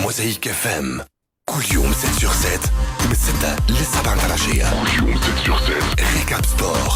موزايك اف ام كل يوم 7 sur 7 من 6 ل 7 العشية. كل يوم 7 sur 7 ريكاب سبور.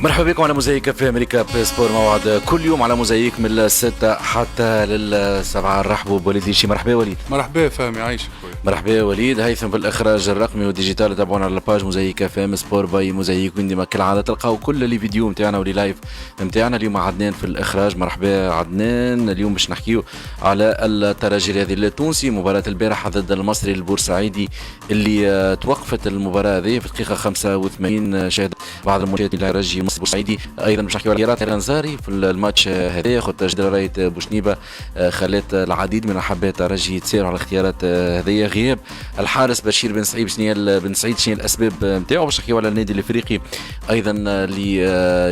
مرحبا بكم على موزايك في امريكا سبور، موعد كل يوم على موزايك من الستة حتى للسبعة. نرحبوا بوليد ليشي. مرحبا وليد. مرحبا فهمي، عايشك خويا. مرحبا وليد. هيثم في الاخراج الرقمي والديجيتال. تابعونا على الباج موزايك في ام سبور باي موزايك، وين ديما كالعاده تلقاو كل لي فيديو نتاعنا ولي لايف نتاعنا. اليوم عدنان في الاخراج. مرحبا عدنان. اليوم باش نحكيو على الترجي الرياضي التونسي، مباراة البارحة ضد المصري البورسعيدي اللي توقفت المباراة هذه في الدقيقة 85. شاهد بعض المشاهدين اللي رجي مصر البورسعيدي. ايضا باش نحكيو على خيارات الانصاري في الماتش هذا، خاطر جدرة رايت بوشنيبه خلات العديد من حبات الرجي يتسيروا على الاختيارات هذه. غياب الحارس بشير بن سعيد، شنو الاسباب نتاعو. باش نحكيو على النادي الافريقي ايضا اللي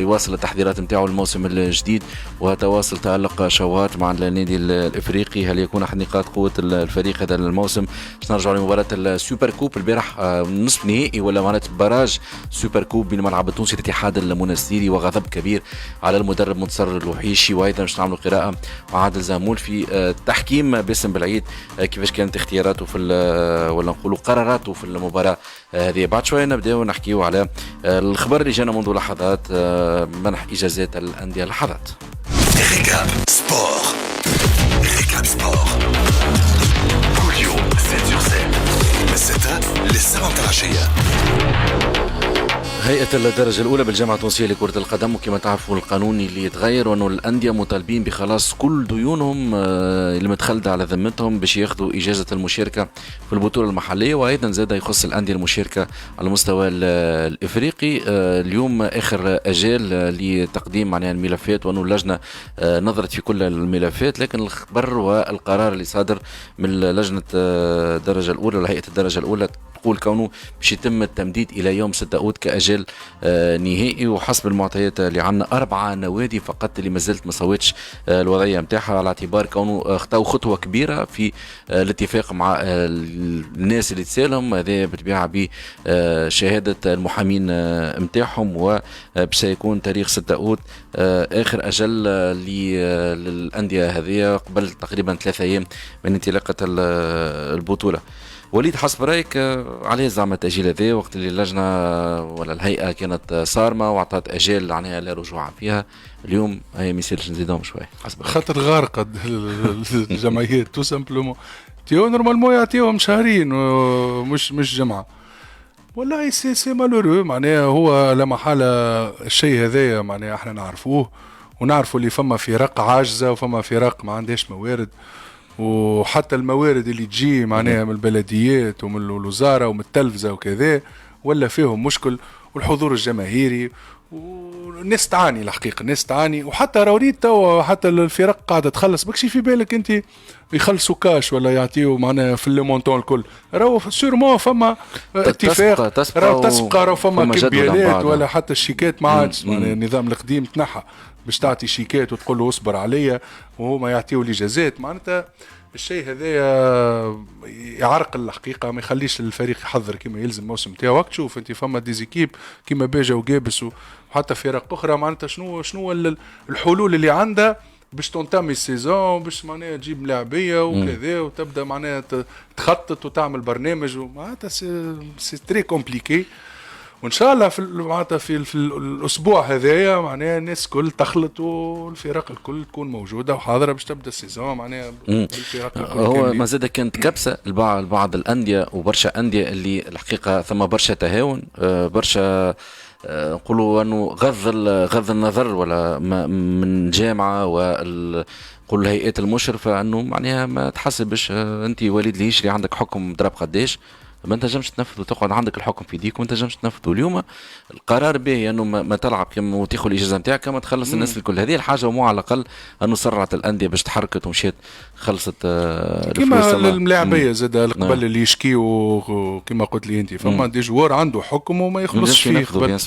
يواصل التحضيرات نتاعو الموسم الجديد، وتواصل تألق شوات مع النادي الافريقي. هل يكون احد نقاط قوه الفريق هذا الموسم؟ باش نرجعوا لمباراه السوبر كوب البارح، نصف نهائي ولا معناتها براج سوبر كوب بين ملعب التونسي الاتحاد المنستيري، وغضب كبير على المدرب منتصر الوحيشي. وايضا باش نعملوا قراءه مع عادل زامول في التحكيم باسم بالعيد، كيفاش كانت اختياراته في ولا نقولوا قراراته في المباراه هذه. بعد شويه نبداو نحكيو على الخبر اللي جانا منذ لحظات، منح اجازات الانديه لحظات. ريكاب سبور. ريكاب سبور كل يوم 7 sur 7 من 6 ل 7 العشية. هيئة الدرجة الأولى بالجامعة التونسية لكرة القدم، وكما تعرفوا القانون اللي يتغير، وأنه الأندية مطالبين بخلاص كل ديونهم اللي متخلدة على ذمتهم باش ياخذوا إجازة المشاركة في البطولة المحلية. وأيضا زاد يخص الأندية المشاركة على المستوى الإفريقي. اليوم آخر أجال لتقديم معناها الملفات، وأنه اللجنة نظرت في كل الملفات، لكن الخبر والقرار اللي صادر من لجنة الدرجة الأولى ولا هيئة الدرجة الأولى تقول كونه باش يتم التمديد إلى يوم 6 أوت كأجال نهائي. وحسب المعطيات اللي عندنا 4 نوادي فقط اللي مازالت ما صوتش الوضعيه نتاعها، على اعتبار كونه خطاو خطوه كبيره في الاتفاق مع الناس اللي تسالهم. هذا بالطبيعه بشهاده المحامين نتاعهم، وباش يكون تاريخ 6 اوت اخر اجل للانديه هذه قبل تقريبا 3 ايام من انطلاقه البطوله. وليد، حسب رايك عليه زعما التاجيل هذا وقت اللي اللجنه ولا الهيئه كانت صارمه واعطت اجال عنها لا رجوع فيها؟ اليوم هي ما يصيرش نزيدهم شوي حسب خاطر غارقه الجمعيات تو سامبلومون تيو نورمالمون يعطيوهم شهرين مش جمعه. والله سي مالورو، معناها هو لا محاله الشيء هذايا معناها احنا نعرفوه، ونعرفوا اللي فما فرق عاجزه وفما فرق ما عندهاش موارد، وحتى الموارد اللي تجي معناها من البلديات ومن الوزارة ومن التلفزة وكذا ولا فيهم مشكل، والحضور الجماهيري والناس تعاني. الحقيقة الناس تعاني، وحتى راوريت توا حتى الفرق قاعدة تخلص. بكشي في بالك انت يخلصوا كاش ولا يعطيوا معناها في المونتون الكل، راهو سيرمون فما اتفاق، راهو تسبقى، راهو فما كمبيالات ولا حتى الشيكات ما عادش. معناها النظام القديم تنحى باش تعطي شيكات وتقول له اصبر عليا وهما يعطيوا لي جازات. معناتها الشيء هذا يعرقل الحقيقه، ما يخليش الفريق يحضر كما يلزم الموسم تاعو. وقت تشوف انت فما ديزيكيب كما باجا وجابس وحتى فرق اخرى، معناتها شنو الحلول اللي عندها باش تنتمي السيزون، باش معناها تجيب لاعبيه وكذا وتبدا معناها تخطط وتعمل برنامج. معناتها سي تري كومبليكي. وان شاء الله معناتها في الاسبوع هذايا معناها الناس الكل تخلط والفرق الكل تكون موجوده وحاضره باش تبدا السيزون معناها بالفرق الكل. هو ما زاد كانت كبسه لبعض الانديه وبرشا انديه اللي الحقيقه ثم برشا تهاون، برشا نقولوا انه غض النظر ولا من جامعه قل الهيئات المشرفه انه معناها ما تحسبش انت وليد ليش اللي عندك حكم ضرب قداش ما انت تنجمش تنفذ وتقعد عندك الحكم في يديك وانت تنجمش تنفذ. اليوم القرار به انه ما تلعب كما وتاخذ الاجازه نتاعك كما تخلص الناس الكل. هذه الحاجه ومو على الاقل انه سرعت الانديه باش تحركت ومشيت خلصت كما الملاعبيه زاد القبل اللي يشكيو كما قلت لي انت فما دي جوار عنده حكم وما يخلصش فيه قبل.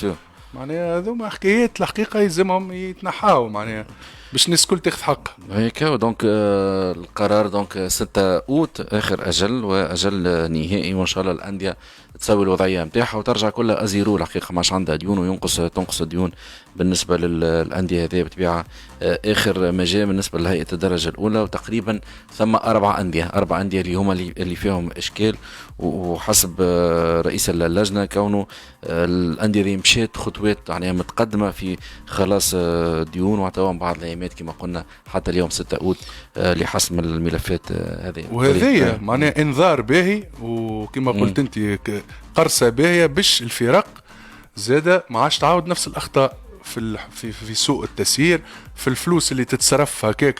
معناها هذوما حكايات الحقيقه يلزمهم يتنحاو. معناها باش الناس الكل تاخذ حقها. هيك دونك القرار دونك 6 اوت اخر اجل واجل نهائي، وان شاء الله الانديه تسوي الوضعيه نتاعها وترجع كلها ازيرو. الحقيقه ماش عندها ديون تنقص الديون بالنسبه للانديه هذه بطبيعه. اخر ما جاء بالنسبه لهيئه الدرجه الاولى، وتقريبا ثم 4 انديه اللي هما اللي فيهم اشكال، وحسب رئيس اللجنه كونه الانديه دي مشات خطوات يعني متقدمه في خلاص ديون، وتوا بعض الايامات كما قلنا حتى اليوم 6 اوت لحسم الملفات هذه. وهذه معناها انذار باهي، وكما قلت انت قرصه باهيه باش الفرق زاده ما عادش تعاود نفس الاخطاء في سوء التسيير، في الفلوس اللي تتصرف هكاك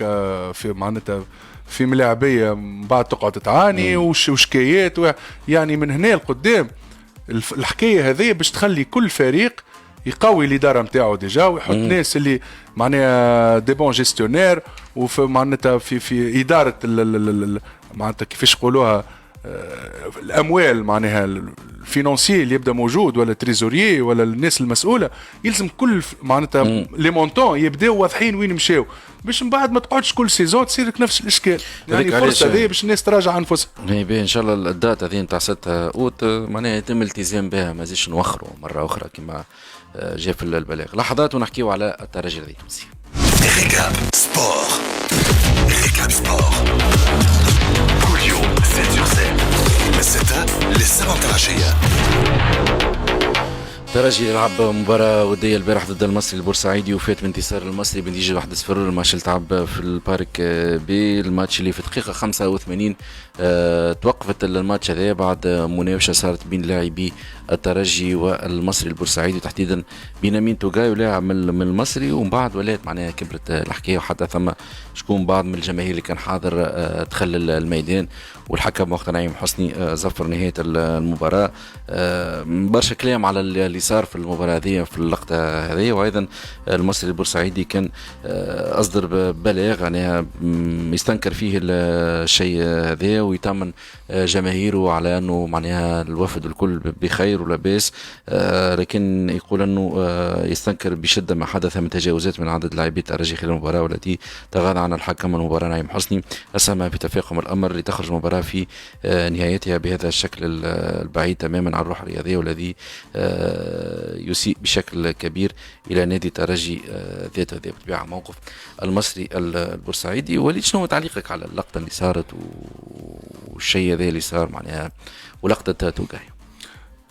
في معناتها في ملاعبيه بعد تقعد تعاني وشكايات يعني من هنا لقدام الحكايه هذه باش تخلي كل فريق يقوي الاداره نتاعو ديجا، ويحط ناس اللي معناها دي بون جيستيونير، وفي معناتها في اداره معناتها كيفاش يقولوها الاموال معناها الفينانسيي اللي يبدا موجود، ولا تريزوريي ولا الناس المسؤوله، يلزم كل معناتها لي مونطون يبداو واضحين وين مشاو، باش من بعد ما تقعدش كل سيزون تصير لك نفس الاشكال. يعني فرصه هذه باش الناس تراجع انفسها. ان شاء الله الداتا هذه نتاع 6 اوت معناها يتم الالتزام بها، ما زيدش نوخروا مره اخرى كما جاء في البلاغ. لحظات ونحكيو على الترجي التونسي. ريكاب سبور، ريكاب سبور كل يوم 7/7 من 6 للسبعة متاع العشية. الترجي يلعب مباراة ودية البارح ضد المصري البورسعيدي، وفات بانتصار المصري بنتيجة 1-0. الماتش اللي تلعب في البارك بي، الماتش اللي في دقيقة 85 توقفت الماتش هذا بعد مناوشة صارت بين لاعبي الترجي والمصري البورسعيدي، تحديدا بين امين توغاي ولاعب من المصري، ومن بعد ولات معناها كبرت الحكاية، وحتى ثم شكون بعض من الجماهير اللي كان حاضر دخل الميدان، والحكم وقت نعيم حسني زفر نهاية المباراة. برشا كلام على اللي صار في المباراة هذه في اللقطة هذه، وأيضا المصري البورسعيدي كان أصدر بلاغ يعني يستنكر فيه الشيء هذا، ويطمن جماهيره على أنه معناها الوفد الكل بخير ولا باس، لكن يقول أنه يستنكر بشدة ما حدث من تجاوزات من عدد لاعبي الترجي خلال المباراة، والتي تغاضى عن الحكم المباراة نعيم حسني، أسهم بتفاقم الأمر لتخرج المباراة في نهايتها بهذا الشكل البعيد تماما عن الروح الرياضية، والذي يسيء بشكل كبير إلى نادي الترجي ذاته. بطبيعة موقف المصري البورسعيدي. وليد شنو تعليقك على اللقطة اللي صارت والشيء هذا اللي صار معناها ولقطة توغاي؟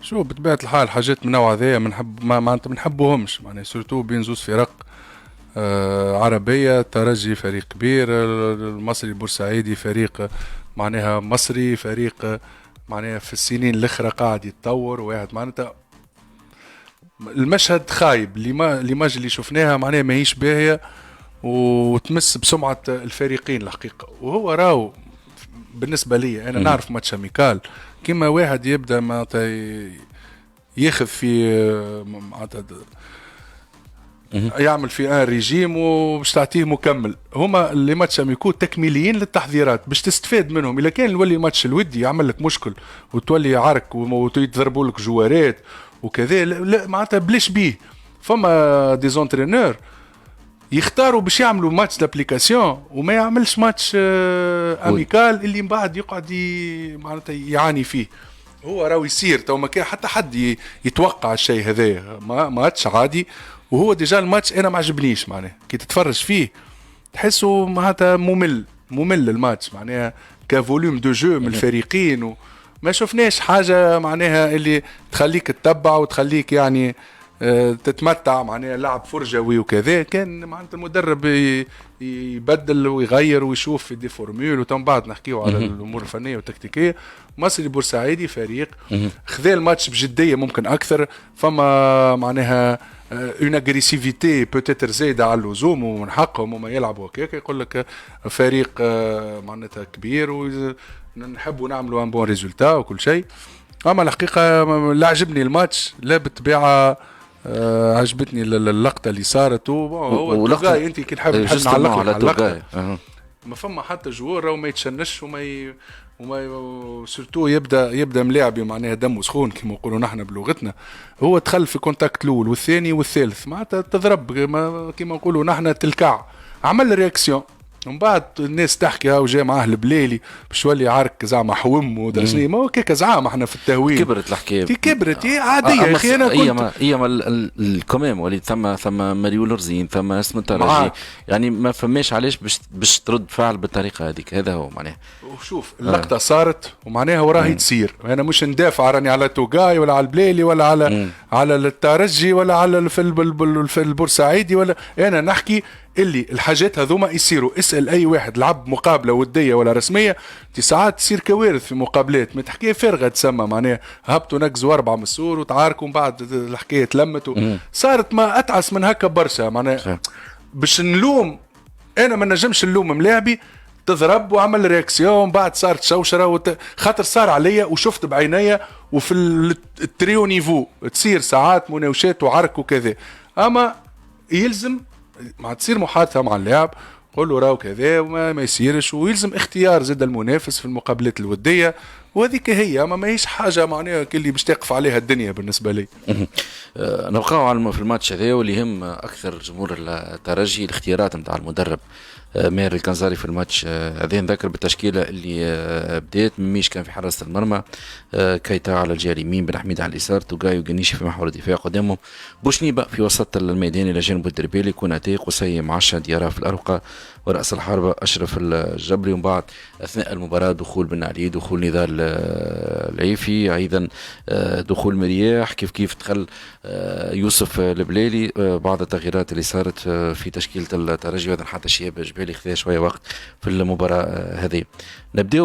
شو بطبيعة الحال حاجات من نوع هذايا منحب ما انت منحبوهمش معناها، سورتو بين زوز فرق عربية. الترجي فريق كبير، المصري البورسعيدي فريق معناها مصري، فريق معناها في السنين الاخرى قاعد يتطور، واحد معناتها المشهد خايب. ليماج اللي شفناها معناها ماهيش باهية وتمس بسمعة الفريقين الحقيقة. وهو راو بالنسبة لي أنا نعرف ماتش أميكال كما واحد يبدأ معناتها ياخذ في معناتها يعمل في ان ريجيم وباش تعطيه مكمل. هما اللي ماتش اميكو تكميليين للتحضيرات باش تستفاد منهم. الا كان يولي ماتش الودي يعمل لك مشكل وتولي عرك ويتضربوا لك جوارات وكذا، لا معناتها بلاش بيه. فما ديزونترينور يختاروا باش يعملوا ماتش دابليكاسيون وما يعملش ماتش اميكال اللي من بعد يقعد معناتها يعاني فيه. هو راهو يصير تو ما كان حتى حد يتوقع الشيء هذا، ماتش عادي. وهو ديجا الماتش انا ما عجبنيش معناها كي تتفرج فيه تحسه معناتها ممل الماتش معناها كفوليوم دو جو من الفريقين، وما شفناش حاجه معناها اللي تخليك تتبع وتخليك يعني تتمتع معناها لعب فرجوي وكذا. كان معناتها المدرب يبدل ويغير ويشوف في دي فورمول، وتم بعد نحكيو على الامور الفنيه والتكتيكيه. مصري بورسعيدي فريق خذا الماتش بجديه ممكن اكثر، فما معناها اون اغريسيفيتي بوتيتر زايده على اللزوم، ومن حقهم هما يلعبوا هكاك. يقول لك فريق معناتها كبير ونحبوا نعملوا ان بون ريزولتا وكل شيء. اما الحقيقه لا عجبني الماتش لا بالطبيعه. عجبتني اللقطه اللي صارت. هو توغاي انت كي تحب نعلق على اللقطه ما فما حتى جوار راهو ما يتشنش وما سورتو يبدا ملاعبي معناها دمه سخون كما نقولوا نحن بلغتنا. هو دخل في كونتاكت الاول والثاني والثالث معناتها تضرب كما نقولوا نحن تلكع عمل رياكسيون. ومن بعد الناس تحكي هاو جاي معاه البليلي باش يولي عارك زعما حوم ودرسني، ما هو كيكا زعما احنا في التهوين كبرت الحكايه كبرت عاديه يا اخي. انا كنت ايما الكمام وليد ثم مليون رزين ثم اسم الترجي، يعني ما فماش علاش باش ترد فعل بالطريقه هذيك. هذا هو معناها. وشوف اللقطه صارت ومعناها وراهي تصير. انا مش ندافع راني على توغاي ولا على البليلي ولا على الترجي ولا على في البورسعيدي، ولا انا نحكي اللي الحاجات هذوما يصيروا. اسال اي واحد لعب مقابله وديه ولا رسميه، ساعات تصير كوارث في مقابلات، ما تحكي فارغه تسمى معناها هبطوا نقزوا 4 مسور وتعاركوا من بعد الحكايه تلمت صارت ما اتعس من هكا برشا معناها. باش نلوم انا ما نجمش نلوم ملاعبي تضرب وعمل رياكسيون بعد صارت شوشره خاطر صار عليا وشفت بعينيا وفي التريو نيفو تصير ساعات مناوشات وعرك وكذا. اما يلزم ما تصير محادثه مع اللاعب قول له راهو كذا وما يصيرش، ويلزم اختيار زاد المنافس في المقابلات الوديه، وهذيك هي. ما هيش حاجه معناها اللي باش تقف عليها الدنيا بالنسبه لي. نبقاو في الماتش هذا واللي يهم اكثر جمهور الترجي الاختيارات نتاع المدرب ماهر الكنزاري في الماتش هذا. نذكر بالتشكيله اللي بدات. ميش كان في حراسه المرمى، كايتا على الجهه اليمين، بن حميد على اليسار، توغاي وقنيشي في محور الدفاع، قدامهم بوشنيبه في وسط الميدان الى جانب الدربيلي، كوناتي، قصي، معشة، ديارة في الأرقة، ورأس الحربة أشرف الجبري. ومن بعد أثناء المباراة دخول بن علي، دخول نضال العيفي، أيضا دخول مرياح، كيف دخل يوسف البليلي. بعض التغييرات اللي صارت في تشكيلة الترجي، وأيضا حتى شياب جبالي خذا شوية وقت في المباراة هذه. نبدأ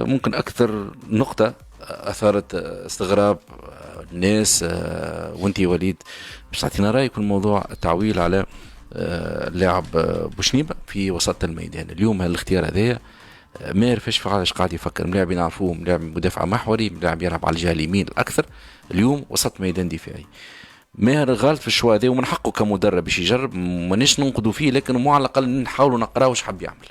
ممكن أكثر نقطة أثارت استغراب الناس وانتي وليد باش تعطينا رأيك في الموضوع، التعويل على اللاعب بوشنيبة في وسط الميدان اليوم. هالاختيار هذايا ما يعرفش علاش قاعد يفكر. ملاعب نعرفوه ملاعب مدافع محوري، ملاعب يلعب على الجهة اليمين الأكثر، اليوم وسط ميدان دفاعي. ماهر غلط في الشوا هذا ومن حقه كمدرب باش يجرب، مانيش ننقدوا فيه، لكن مو على الأقل نحاولوا نقرأ واش حب يعمل.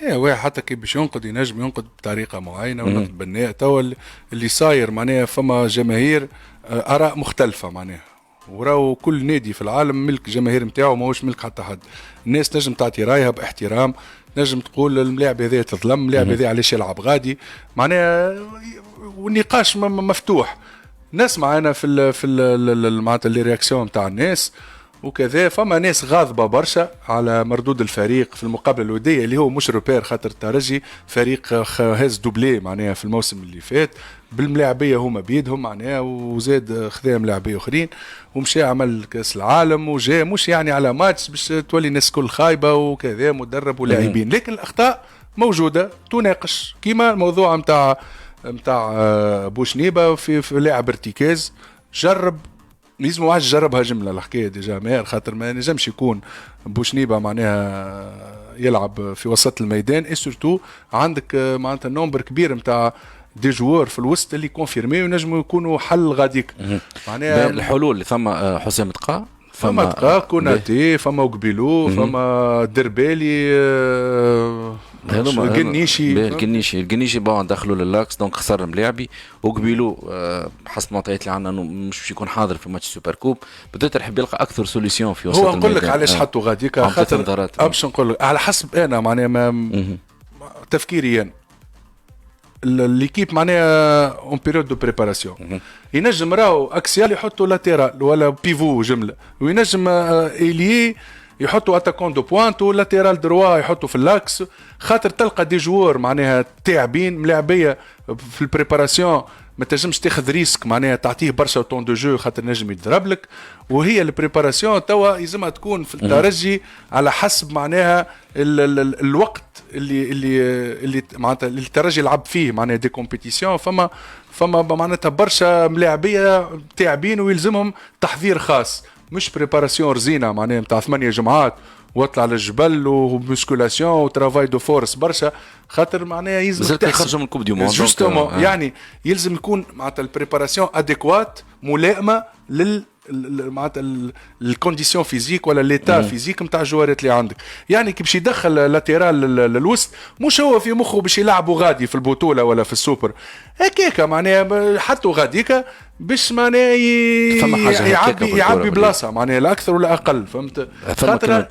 لا واحد حتى كي باش ينقد ينجم ينقد بطريقه معينه ونقد بناء. توا اللي صاير معناها فما جماهير اراء مختلفه معناها، وراو كل نادي في العالم ملك جماهير نتاعو ماهوش ملك حتى حد. الناس تنجم تعطي رايها باحترام، نجم تقول الملاعب هذا تظلم، الملاعب هذا علاش يلعب غادي معناها، والنقاش مفتوح. نسمع انا في معناتها اللي رياكسيون نتاع الناس وكذا. فما ناس غاضبه برشا على مردود الفريق في المقابله الوديه اللي هو مش روبير، خاطر الترجي فريق هاز دوبلي معناها في الموسم اللي فات بالملاعبيه هما بيدهم معناها، وزاد خذا ملاعبيه اخرين ومشى عمل كاس العالم وجاء مش يعني على ماتش باش تولي الناس كل خايبه وكذا مدرب ولاعبين. لكن الاخطاء موجوده تناقش، كيما الموضوع نتاع بوشنيبه في لاعب ارتكاز. جرب لازم واحد يجربها جمله الحكايه ديجا ماهر، خاطر ما نجمش يكون بوشنيبه معناها يلعب في وسط الميدان. اي سورتو عندك معناتها نومبر كبير نتاع دي جوار في الوسط اللي كونفيرمي ونجموا يكونوا حل غاديك معناها. الحلول اللي ثم حسام تقا، فما تقا كوناتي، فما وقبيلو، فما دربالي، القنيشي بون دخلوا للاكس دونك خسر ملاعبي. وقبيلو حسب المعطيات اللي عندنا مش باش يكون حاضر في ماتش سوبر كوب، بدات يحب يلقى اكثر سوليسيون في وسط الميدان. هو نقول لك علاش حطوا غاديك، خاطر باش نقول لك على حسب انا معناها تفكيري انا ليكيب معناها اون بيريود دو بريباراسيون. ينجم راهو اكسيال يحطوا لاتيرال ولا بيفو جمله، وينجم ايليي يحطوا اتاكون دو بوانت ولاتيرال دروا يحطوا في اللاكس، خاطر تلقى دي جوار معناها تاعبين ملاعبيه في البريباراسيون. ما تنجمش تاخذ ريسك معناها تعطيه برشا طون دو جو خاطر نجم يضرب لك. وهي البريباراسيون توا يلزمها تكون في الترجي على حسب معناها الوقت اللي معناتها الترجي يلعب فيه معناها دي كومبيتيسيون. فما معناتها برشا ملاعبيه تاعبين ويلزمهم تحضير خاص، مش بريباراسيون رزينه معناها نتاع 8 جمعات واطلع للجبل ومسكولاسيون وترافاي دو فورس برشا، خاطر معناها يلزم يخرجوا من الكوب دي موند جوستومون. يعني يلزم يكون معناتها البريباراسيون اديكوات ملائمه معناتها الكونديسيون فيزيك ولا ليتا فيزيك نتاع الجوارات اللي عندك. يعني كي باش يدخل لاتيرال للوسط مش هو في مخه باش يلعبوا غادي في البطوله ولا في السوبر هكاك معناها حطوا غاديكا باش معناها يعبي بلاصه معناها لا اكثر ولا اقل فهمت. خاطر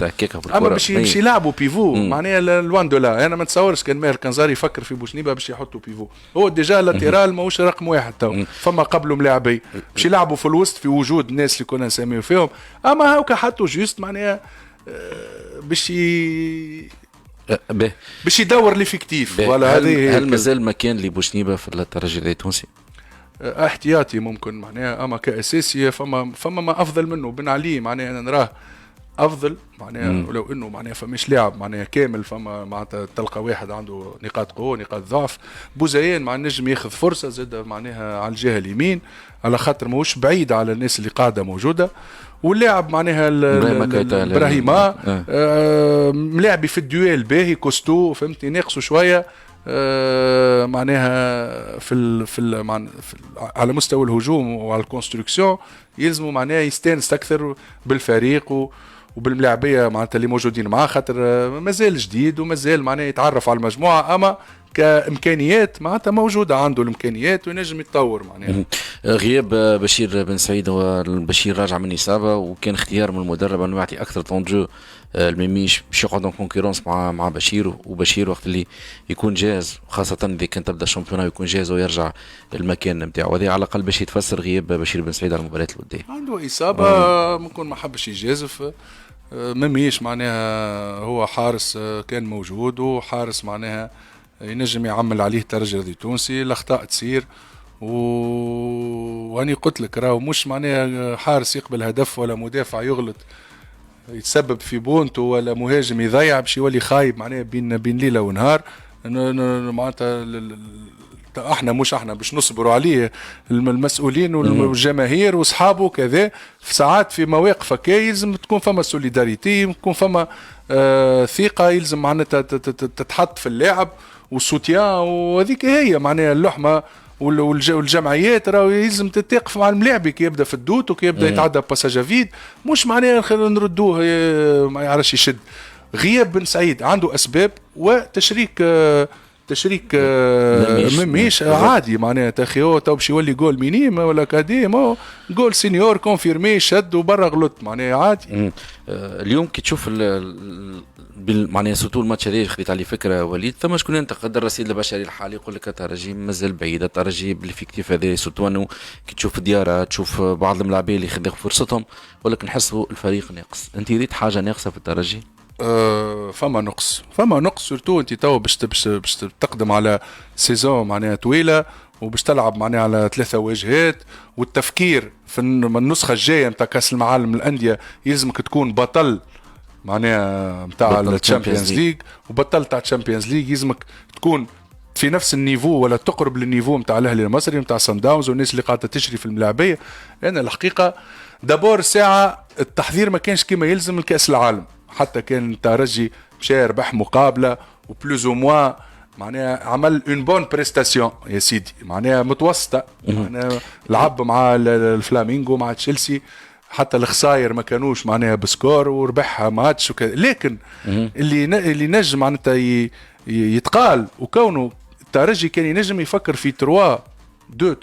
اما باش يلعبوا بيفو معناها لوان دولا. انا ما نتصورش كان ماهر كنزاري يفكر في بوشنيبه باش يحطوا بيفو. هو ديجا لاتيرال ماهوش رقم واحد تو فما قبله ملاعبي باش يلعبوا في الوسط في وجود الناس اللي كنا نسميو فيهم. اما هاكا حطوا جوست معناها باش باش يدور ليفيكتيف. ولا هل مازال مكان لبوشنيبه في الترجي التونسي؟ احتياطي ممكن معناها. اما كاساسي فما ما افضل منه. بن علي معناها انا نراه افضل معناها ولو انه معناها فماش لاعب معناها كامل. فما معناتها تلقى واحد عنده نقاط قوه نقاط ضعف. بوزيان مع نجم ياخذ فرصه زاد معناها على الجهه اليمين على خاطر ماهوش بعيد على الناس اللي قاعده موجوده. واللاعب معناها ابراهيما ملاعبي في الدويل باهي كوستو فهمتني. ناقصوا شويه معناها على مستوى الهجوم وعلى الكونستركسيون يلزموا معناها يستانس اكثر بالفريق وبالملاعبيه معناتها اللي موجودين معاه خاطر مازال جديد ومازال معناها يتعرف على المجموعه. اما كامكانيات معناتها موجوده عنده الامكانيات وينجم يتطور معناها. غياب بشير بن سعيد. هو بشير راجع من اصابه وكان اختيار من المدرب انه يعطي اكثر طونجو الميميش باش يقعد اون كونكورونس مع بشير. وبشير وقت اللي يكون جاهز خاصه اذا كان تبدا الشامبيون يكون جاهز ويرجع المكان نتاعو. هذه على الاقل باش يتفسر غياب بشير بن سعيد على المباريات الوديه. عنده اصابه ممكن ما حبش يجازف. مميش معناها هو حارس كان موجود وحارس معناها ينجم يعمل عليه الترجي التونسي. الاخطاء تصير واني قلت لك راهو مش معناها حارس يقبل هدف ولا مدافع يغلط يتسبب في بونتو ولا مهاجم يضيع باش يولي خايب معناها بين ليله ونهار. معناتها احنا باش نصبروا عليه المسؤولين والجماهير واصحابه كذا. في ساعات في مواقف هكا يلزم تكون فما سوليداريتي يكون فما ثقه يلزم معناتها تتحط في اللاعب والسوتيان. وهذيك هي معناها اللحمه والجمعيات راهو يلزم تتقف مع الملاعب كي يبدا في الدوت وكي يبدا يتعدى باساجا فيد. مش معناها نردوه ما يعرفش يشد. غياب بن سعيد عنده اسباب وتشريك مميش عادي معناها تاخيو تو باش يولي جول مينيم ولا كاديم جول سينيور كونفيرمي شد وبرا غلط معناها عادي. اليوم كي تشوف معناها سوتو الماتش هذا خديت عليه فكره وليد. ثم شكون ينتقد الرصيد البشري الحالي يقول لك الترجي مازال بعيد. الترجي بالفيكتيف هذا سوتو انه كي تشوف ديارة تشوف بعض الملاعبين اللي خذوا فرصتهم ولكن نحسوا الفريق ناقص. انت ريت حاجه ناقصه في الترجي؟ فما نقص سورتو انت تو باش تقدم على سيزون معناها طويله وباش تلعب معناها على 3 واجهات. والتفكير في النسخه الجايه نتاع كاس المعالم الانديه يلزمك تكون بطل معناها نتاع الشامبيونز ليغ. وبطل تاع الشامبيونز ليغ يلزمك تكون في نفس النيفو ولا تقرب للنيفو نتاع الاهلي المصري نتاع سان داونز والناس اللي قاعده تشري في الملاعبيه. انا الحقيقه دابور ساعه التحضير ما كانش كما يلزم الكاس العالم. حتى كان الترجي مشى ربح مقابله وبلوز او موان معناها عمل اون بون بريستاسيون يا سيدي معناها متوسطه. معناها لعب مع الفلامينغو مع تشيلسي حتى الخسائر ما كانوش معناها بسكور وربحها ماتش وكذا. لكن اللي نجم معناتها يتقال وكونه الترجي كان ينجم يفكر في 3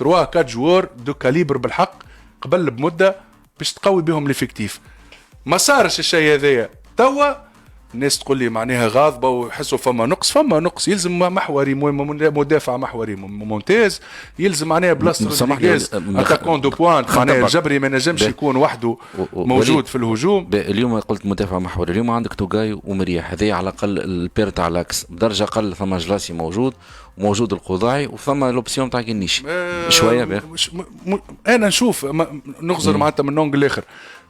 4 جوار دو كاليبر بالحق قبل بمده باش تقوي بهم ليفيكتيف. ما صارش الشيء هذايا. توا الناس تقول لي معناها غاضبه ويحسوا فما نقص. يلزم محوري مدافع محوري ممتاز. يلزم معناها بلاصه رودريغيز اتاكون دو بوان معناها الجبري ما نجمش يكون وحده موجود في الهجوم. اليوم قلت مدافع محوري. اليوم عندك توغاي ومريح هذه على الاقل البير تاع لاكس بدرجه اقل. ثم جلاسي موجود القضاعي وثم لوبسيون تاع كنيش شويه انا نشوف نغزر معناتها من نونغ الاخر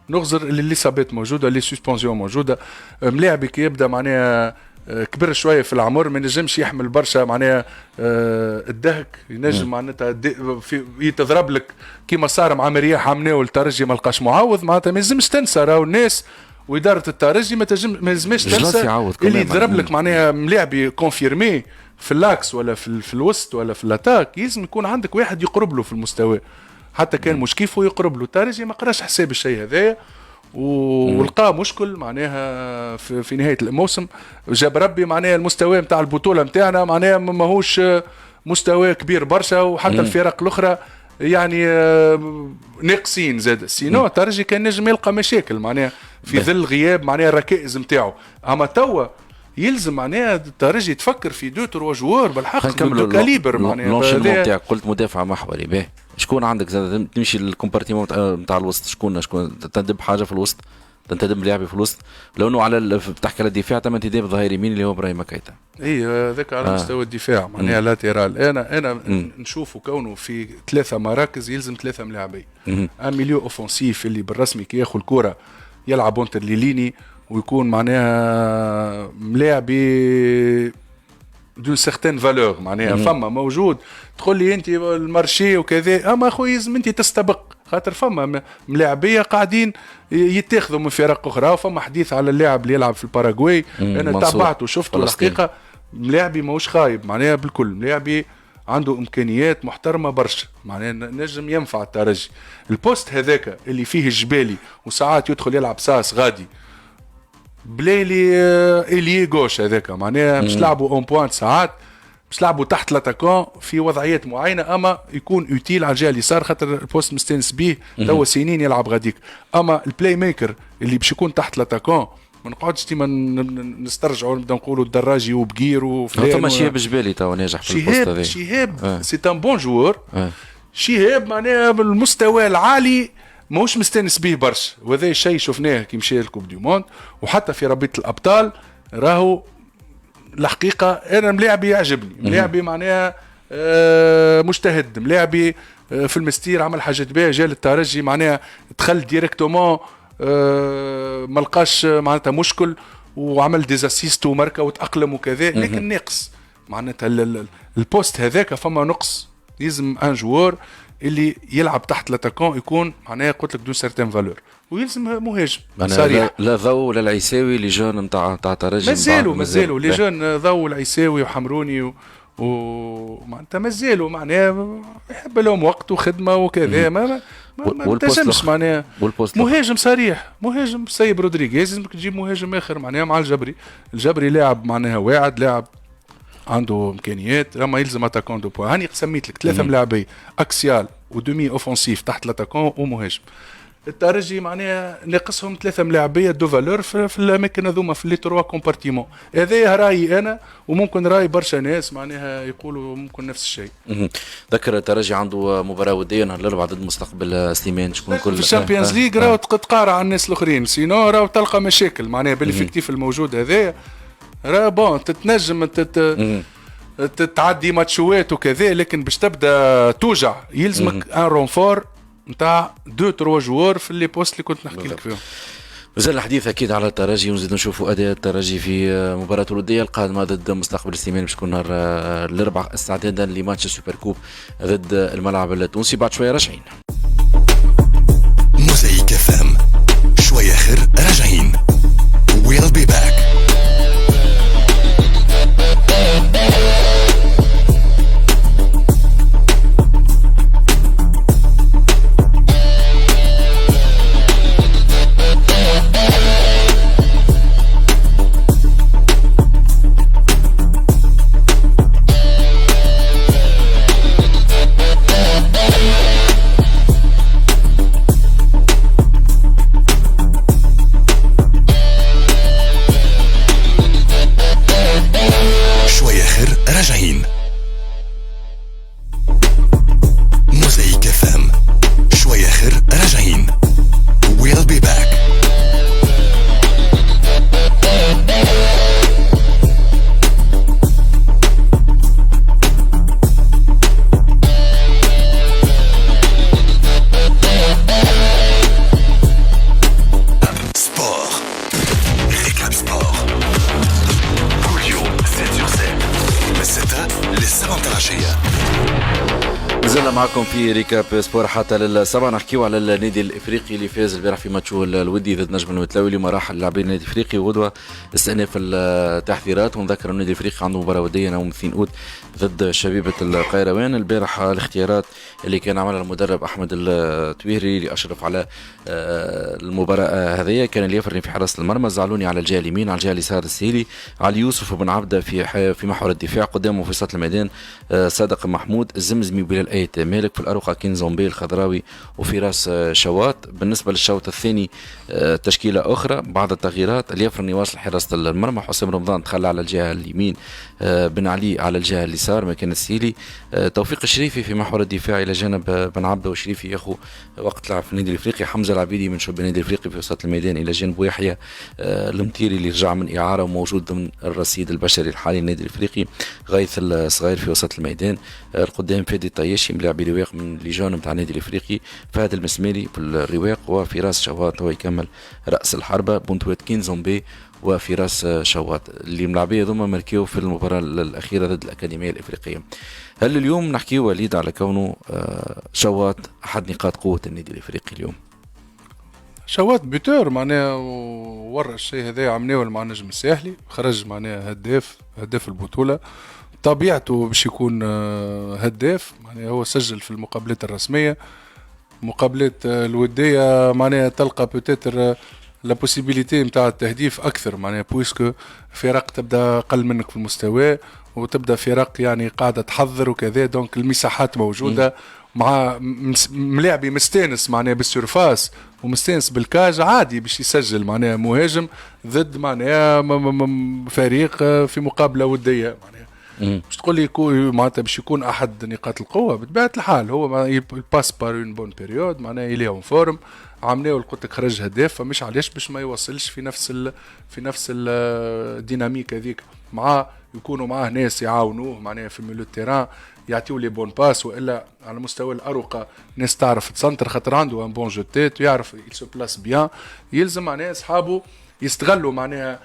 نغزر اللي صابت موجوده اللي سسبونسيون موجوده. ملاعبي كي يبدا معناها كبر شويه في العمر ما ينجمش يحمل برشا معناها الدهك. ينجم معناتها يتضرب لك كيما صار مع مرياح عمناه والترجي ما لقاش معوض. معناتها ما يلزمش تنسى راهو الناس واداره الترجي ما يلزمش تنسى اللي يضرب لك معناها ملاعبي كونفيرمي في اللاكس ولا في الوسط ولا في الاتاك. يلزم يكون عندك واحد يقرب له في المستوى حتى كان مش كيفه يقرب له. الترجي ما قراش حساب الشيء هذا ولقى مشكل معناها في نهايه الموسم. جاب ربي معناها المستوى نتاع البطوله نتاعنا معناها ماهوش مستوى كبير برشا. وحتى الفرق الاخرى يعني ناقصين زاد. سينو الترجي كان نجم يلقى مشاكل معناها في ظل غياب معناها الركائز نتاعو. اما توا يلزم معناها الترجي تفكر في 2-3 جوار بالحق دو كاليبر معناها. لونشينمون نتاعك قلت مدافع محوري باهي، شكون عندك زاد تمشي للكومبارتيمون نتاع الوسط؟ شكون تندب حاجه في الوسط، تنتدب لاعبي في الوسط؟ لو انه على بتحكي على الدفاع تم انتداب ظهير يمين اللي هو ابراهيم كايتا. اي هذاك على مستوى الدفاع معناها لاتيرال. انا نشوفه كونه في 3 مراكز يلزم 3 ملاعبين. ان ميليو اوفونسيف اللي بالرسمي كي ياخذ الكره يلعب اونتر ليليني ويكون معناها ملاعبي دون سيغتان فالور معناها فما موجود. تقول لي انت المارشي وكذا، اما اخويا لازم انت تستبق، خاطر فما ملاعبيه قاعدين يتاخذوا من فرق اخرى. وفما حديث على اللاعب اللي يلعب في الباراغواي، انا تابعته وشفته الحقيقه ملاعبي ماهوش خايب معناها بالكل. ملاعبي عنده امكانيات محترمه برشا معناها نجم ينفع الترجي. البوست هذاك اللي فيه الجبالي وساعات يدخل يلعب ساس غادي بليلي إليه غوش هذاك معناها مش لعبوا اون بوينت، ساعات مش لعبوا تحت لاتاكون في وضعيات معينه، اما يكون اوتيل على الجهه اليسار خاطر البوست مستانس بيه توا سنين يلعب غاديك. اما البلاي ميكر اللي باش يكون تحت لاتاكون ما نقعدش ديما نسترجعوا نبدا نقولوا الدراجي وبقير وفلان. ثم شهاب جبالي توا ناجح في البوست هذا. شهاب سي ان بون جوور. شهاب معناها بالمستوى العالي ماهوش مستانس به برشا، وهذا الشيء شفناه كي مشى الكوب دي موند وحتى في ربيع الابطال. راهو الحقيقه انا ملاعبي يعجبني، ملاعبي معناها مجتهد، ملاعبي في المستير عمل حاجات باهيه، جا للترجي معناها دخل ديريكتومون ما لقاش معناتها مشكل وعمل ديزاسيست وماركا وتاقلم وكذا. لكن ناقص معناتها البوست هذاك فما نقص. يلزم ان جوار اللي يلعب تحت لاتاكون يكون معناها قلت لك دو سيرتين فالور، ويلزم مهاجم صريح. لا ضو ولا العيساوي لي جون نتاع ترجي مازالوا لي جون ضو العيساوي وحمروني معناتها مازالوا معناها يحب لهم وقت وخدمه وكذا. ما تنجمش معناها مهاجم صريح، مهاجم سيب رودريغيز لازمك تجيب مهاجم اخر معناها مع الجبري لاعب معناها واعد، لاعب عنده امكانيات. اما يلزم اتاكون دو بوان. هاني سميت لك 3 ملاعبين اكسيال ودومي اوفنسيف تحت الاتاكون ومهاجم. الترجي معناها ناقصهم 3 ملاعبيه دو فالور في الاماكن هذوما في لي 3 كومبارتيمون. هذا رايي انا وممكن راي برشا ناس معناها يقولوا ممكن نفس الشيء. ذكر الترجي عنده مباراه وديه نهار الاربعاء ضد مستقبل سليمان. شكون كل في الشامبيونز ليغ راهو تقارع على الناس الاخرين، سينو راهو تلقى مشاكل معناها بالافكتيف الموجود هذايا. راه بون تتنجم تتعدي ماتشوات وكذا، لكن باش تبدا توجع يلزمك ان رونفور نتاع 2-3 جوار في اللي بوست اللي كنت نحكي لك فيهم. مازال الحديث اكيد على الترجي ونزيد نشوفوا اداء الترجي في مباراه الوديه القادمه ضد مستقبل سليمان باش تكون نهار الاربعاء استعدادا لماتش السوبر كوب ضد الملعب التونسي. بعد شويه راجعين. موزايك FM شويه خير راجعين. We'll be back. معكم في ريكاب سبور حتى للسبعة. نحكيو على النادي الافريقي اللي فاز البارح في ماتشو الودي ضد نجم المتلاوي اللي راح لاعبين النادي الافريقي وغدوه استئناف التحضيرات. ونذكر النادي الافريقي عنده مباراه وديه يوم 2 اوت ضد شبيبه القيروان. البارح الاختيارات اللي كان عملها المدرب احمد التويهري اللي اشرف على المباراه هذه كان اليفرني في حراسه المرمى، الزعلوني على الجهه اليمين، على الجهه اليسار السهيلي، علي يوسف بن عبده في محور الدفاع، قدامه في وسط الميدان صادق محمود، الزمزمي بلال عبيد مالك، في الأروقة كينزومبي الخضراوي وفراس شوات. بالنسبة للشوط الثاني تشكيلة أخرى بعض التغييرات، اليافرني يواصل حراسة المرمى، حسام رمضان تخلى على الجهة اليمين، بن علي على الجهة اليسار مكان السيلي، توفيق الشريفي في محور الدفاع إلى جانب بن عبده وشريفي ياخو وقت لعب في النادي الافريقي، حمزه العبيدي من شباب النادي الافريقي في وسط الميدان الى جانب يحيى المطيري اللي رجع من اعاره وموجود ضمن الرصيد البشري الحالي للنادي الافريقي، غيث الصغير في وسط الميدان، القدام فادي الطياشي ملاعب رواق من لجان نتاع النادي الافريقي، فهد المسماري في الرواق، وفراس شوات هو يكمل راس الحربه، بونتوات كينزومبي وفراس شوات اللي ملاعبيه ضم ماركيو في المباراه الاخيره ضد الاكاديميه الافريقيه. هل اليوم نحكي وليد على كونه شوات احد نقاط قوه النادي الافريقي اليوم؟ شوات بيتور معناها ورا الشيء هذا عملناه مع النجم الساحلي، خرج معناها هداف البطوله، طبيعته باش يكون هداف، معناها هو سجل في المقابلات الرسميه، مقابلات الوديه معناها تلقى بوتيتر لا بوسيبيليتي نتاع التهديف اكثر، معناها بويسكو فرق تبدا اقل منك في المستوى وتبدا فرق يعني قاعده تحضر وكذا، دونك المساحات موجوده مع ملاعبي مستانس معناها بالسيرفاس ومستانس بالكاج عادي باش يسجل معناها مهاجم ضد معناها فريق في مقابله وديه معناها. باش تقول لي معناتها باش يكون احد نقاط القوه بطبيعه الحال، هو الباس بار اون بون بيريود معناها يلي اون فورم، عملناه قلت لك خرج هداف، فمش علاش باش ما يوصلش في نفس الديناميك هذيك، مع يكونوا معاه ناس يعاونوه معناها في ميلو تيران يعطيو لي بون باس، والا على مستوى الأروقة ناس تعرف تسنتر خاطر عنده ان بون جو تيت ويعرف يسو بلاس بيان، يلزم معناها اصحابه يستغلوا معناها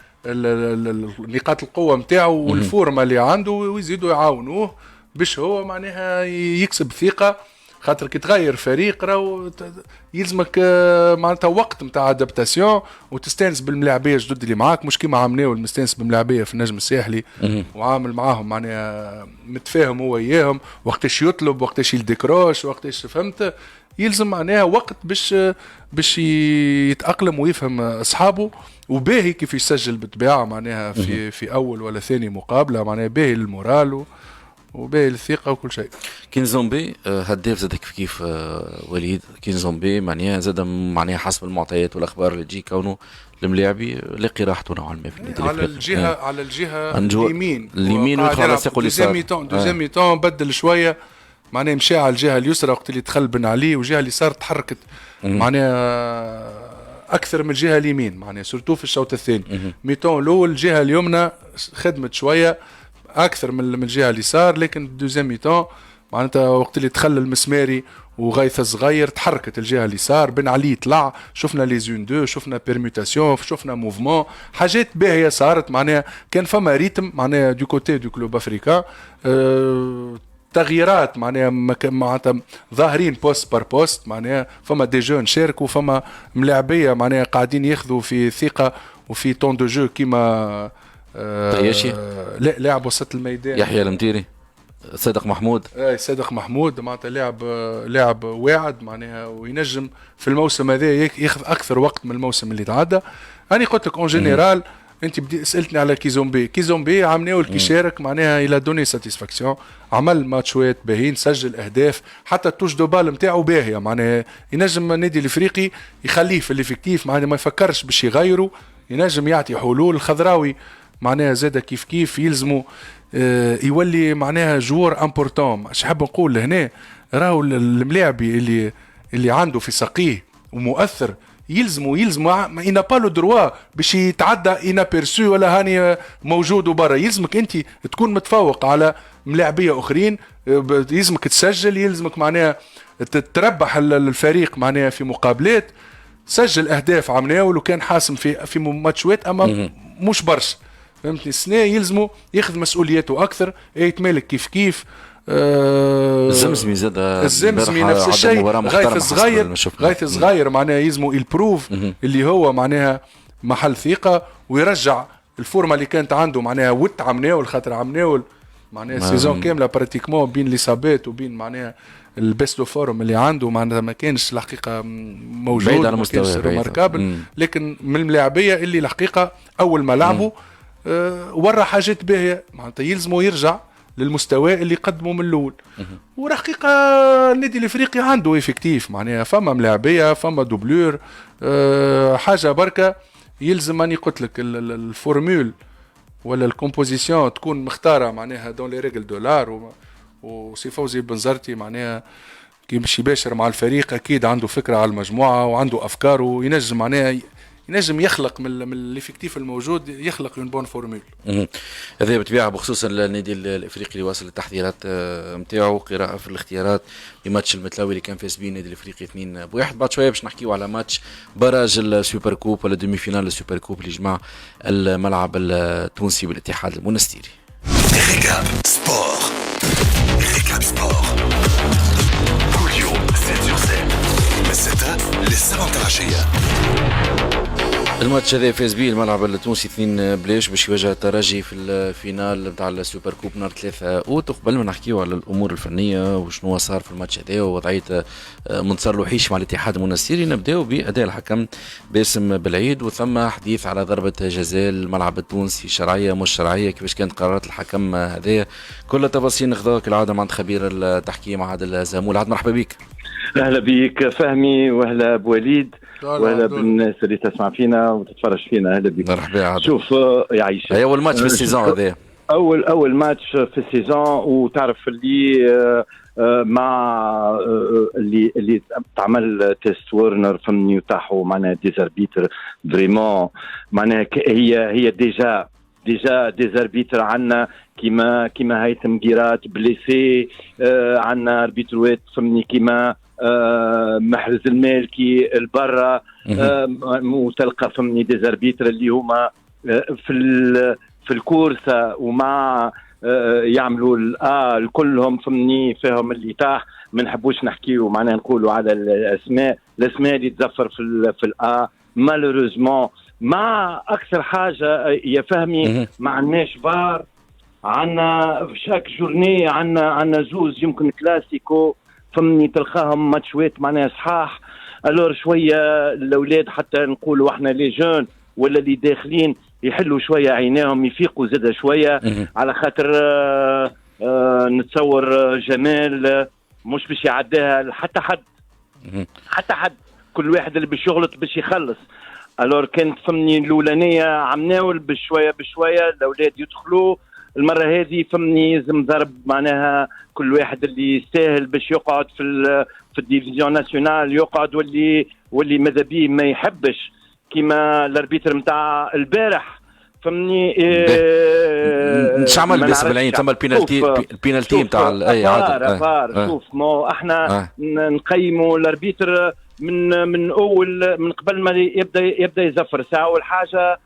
نقاط القوه نتاعو والفورمه اللي عنده ويزيدوا يعاونوه باش هو معناها يكسب ثقه، خاطر كي تغير فريق راهو يلزمك معناتها وقت نتاع ادابتاسيون وتستانس بالملاعبيه الجدد اللي معاك، مش كيما عملناه المستانس بالملاعبيه في النجم الساحلي وعامل معاهم معناها متفاهم هو اياهم وقتاش يطلب وقتاش يديكروش وقتاش فهمت، يلزم معناها وقت باش يتأقلم ويفهم اصحابه، وباهي كيف يسجل بالطبيعه معناها في اول ولا ثاني مقابله، معناها باهي للمورال وباهي للثقه وكل شيء. كينزومبي هداف زاد كيف وليد، كينزومبي معناها زاد معناها حسب المعطيات والاخبار اللي تجي كونه الملاعبي لاقي راحته نوعا ما في النادي على الجهه اليمين وخلاص يقول لي دوزيام ميتون بدل شويه معناها مشى على الجهه اليسرى وقت اللي دخل بن علي، والجهه اليسار تحركت معناها اكثر من الجهه اليمين معناها سورتو في الشوط الثاني. ميتون الاول الجهه اليمنى خدمت شويه اكثر من الجهه اليسار، لكن دوزيام ميتون معناتها وقت اللي دخل المسماري وغيث صغير تحركت الجهه اليسار، بن علي طلع، شفنا لي زون دو، شفنا بيرموتاسيون، شفنا موفمون، حاجات باهيه صارت معناها، كان فما ريتم معناها دو كوتي دو كلوب افريكان، تغييرات معناتها ظاهرين بوست بار بوست، معناها فما دي جون شاركوا، فما ملاعبيه معناها قاعدين ياخذوا في ثقه وفي طون دو جو كيما طياشي لا لاعب وسط الميدان يحيى المطيري، صادق محمود، صادق محمود معناتها لاعب واعد معناها وينجم في الموسم هذا ياخذ اكثر وقت من الموسم اللي تعدى. انا قلت لك اون جينيرال انت سالتني على كيزومبي عملناه كي شارك معناها الى دوني ساتيسفاكسيون، عمل ماتشوات باهين، سجل اهداف، حتى التوش دو بال نتاعو باهيه معناها، ينجم النادي الافريقي يخليه في الافكتيف معناها ما يفكرش باش يغيره، ينجم يعطي حلول. الخضراوي معناها زاد كيف يلزموا يولي معناها جوار امبورتون. اش حاب نقول هنا، راهو الملاعبي اللي عنده في ساقيه ومؤثر يلزموا انا با لو دروا باش يتعدى انابيرسو ولا هاني موجود وبرا، يلزمك انت تكون متفوق على ملاعبيه اخرين، يلزمك تسجل، يلزمك معناها تربح الفريق معناها في مقابلات، سجل اهداف عملناه ولو كان حاسم في ماتشات اما مش برشا، فهمتني. السنة يلزموا ياخذ مسؤولياته اكثر، يتمالك كيف الزمزمي زاد، الزمزمي نفس الشيء، غايث صغير معناها يلزموا البروف اللي هو معناها محل ثقة ويرجع الفورمة اللي كانت عنده معناها عمناول، خاطر عمناول معناها سيزون كاملة براتيكمون بين ليسابات وبين معناها البيستو فورم اللي عنده معناها ما كانش الحقيقة موجود، ما كانش ريماركابل، لكن من اللاعبية اللي الحقيقة أول ما لعبوا ورا حاجات باهية معناتها، يلزموا يرجع للمستوى اللي قدمه من الاول. ورحقيقه النادي الافريقي عنده افكتيف معناها فما ملاعبيه فما دوبلور حاجه بركه يلزم اني قلت لك الفورمول ولا الكومبوزيسيون تكون مختاره معناها دون لي ريغل دولار. وسي فوزي بنزرتي معناها كي باش يباشر مع الفريق اكيد عنده فكره على المجموعه وعنده افكار وينجم معناها ينجم يخلق من الافكتيف الموجود يخلق اون بون فورمول. هذا بطبيعه بخصوص النادي الافريقي اللي واصل التحضيرات نتاعو قراءه في الاختيارات لماتش المتلاوي اللي كان فاز به النادي الافريقي 2-1. بعد شويه باش نحكيو على ماتش براج السوبر كوب ولا دومي فينال السوبر كوب اللي جمع الملعب التونسي والاتحاد المنستيري. ريكاب سبور ريكاب سبور كل يوم 7/7 من 6 للسبعة العشية. الماتش هذا فاز به الملعب التونسي 2-0 باش يواجه الترجي في الفينال نتاع السوبر كوب نهار 3 أوت. قبل ما نحكيو على الامور الفنيه وشنو صار في الماتش هذا ووضعيه منتصر لوحيش مع الاتحاد المنستيري، نبداو باداء الحكم باسم بالعيد وثم حديث على ضربه جزاء الملعب التونسي شرعيه مش شرعيه، كيفاش كانت قرارات الحكم هذايا. كل التفاصيل ناخذوها كالعاده مع خبير التحكيم عادل زامول. عاد مرحبا بك. اهلا بك فهمي واهلا بوليد واهلا بالناس اللي تسمع فينا وتتفرج فينا. اهلا بك. مرحبا عادل. شوف يعيش هي اول ماتش في السيزون هذا، اول ماتش في السيزون، وتعرف اللي مع اللي تعمل تيست ورنر فهمني وتاحوا معناها ديزاربيتر فريمون معناها هي ديجا ديزاربيتر عنا كيما هيثم جيرات بليسي، عنا اربيتروات فهمني كيما محرز المالكي البرة، وتلقى فهمني ديزاربيتر اللي هما في الكورسة ومع يعملوا كلهم فهمني فيهم اللي تاح. ما نحبوش نحكيو معناها نقولوا على الاسماء اللي تزفر في الآ مالوريزمون. مع اكثر حاجه يا فهمي ما عندناش فار، عندنا في شاك جورني عندنا زوز يمكن كلاسيكو فهمني تلقاهم ماتشوات معناها صحاح. الور شويه الاولاد حتى نقولوا احنا لي جون ولا اللي داخلين يحلوا شويه عيناهم يفيقوا زاد شويه، على خاطر نتصور جمال مش باش يعديها حتى حد كل واحد اللي باش يغلط باش يخلص. الور كانت فهمني الاولانيه عم ناول بشويه الاولاد يدخلوا. المره هذه فهمني يلزم ضرب معناها كل واحد اللي يستاهل باش يقعد في الديفيزيون ناسيونال يقعد، واللي ماذا بيه ما يحبش كيما الاربيتر نتاع البارح فهمني. مش عمل باسم العين ثم البينالتي نتاع اي عادل. شوف مو احنا نقيموا الاربيتر من قبل ما يبدا يزفر ساعه. اول حاجه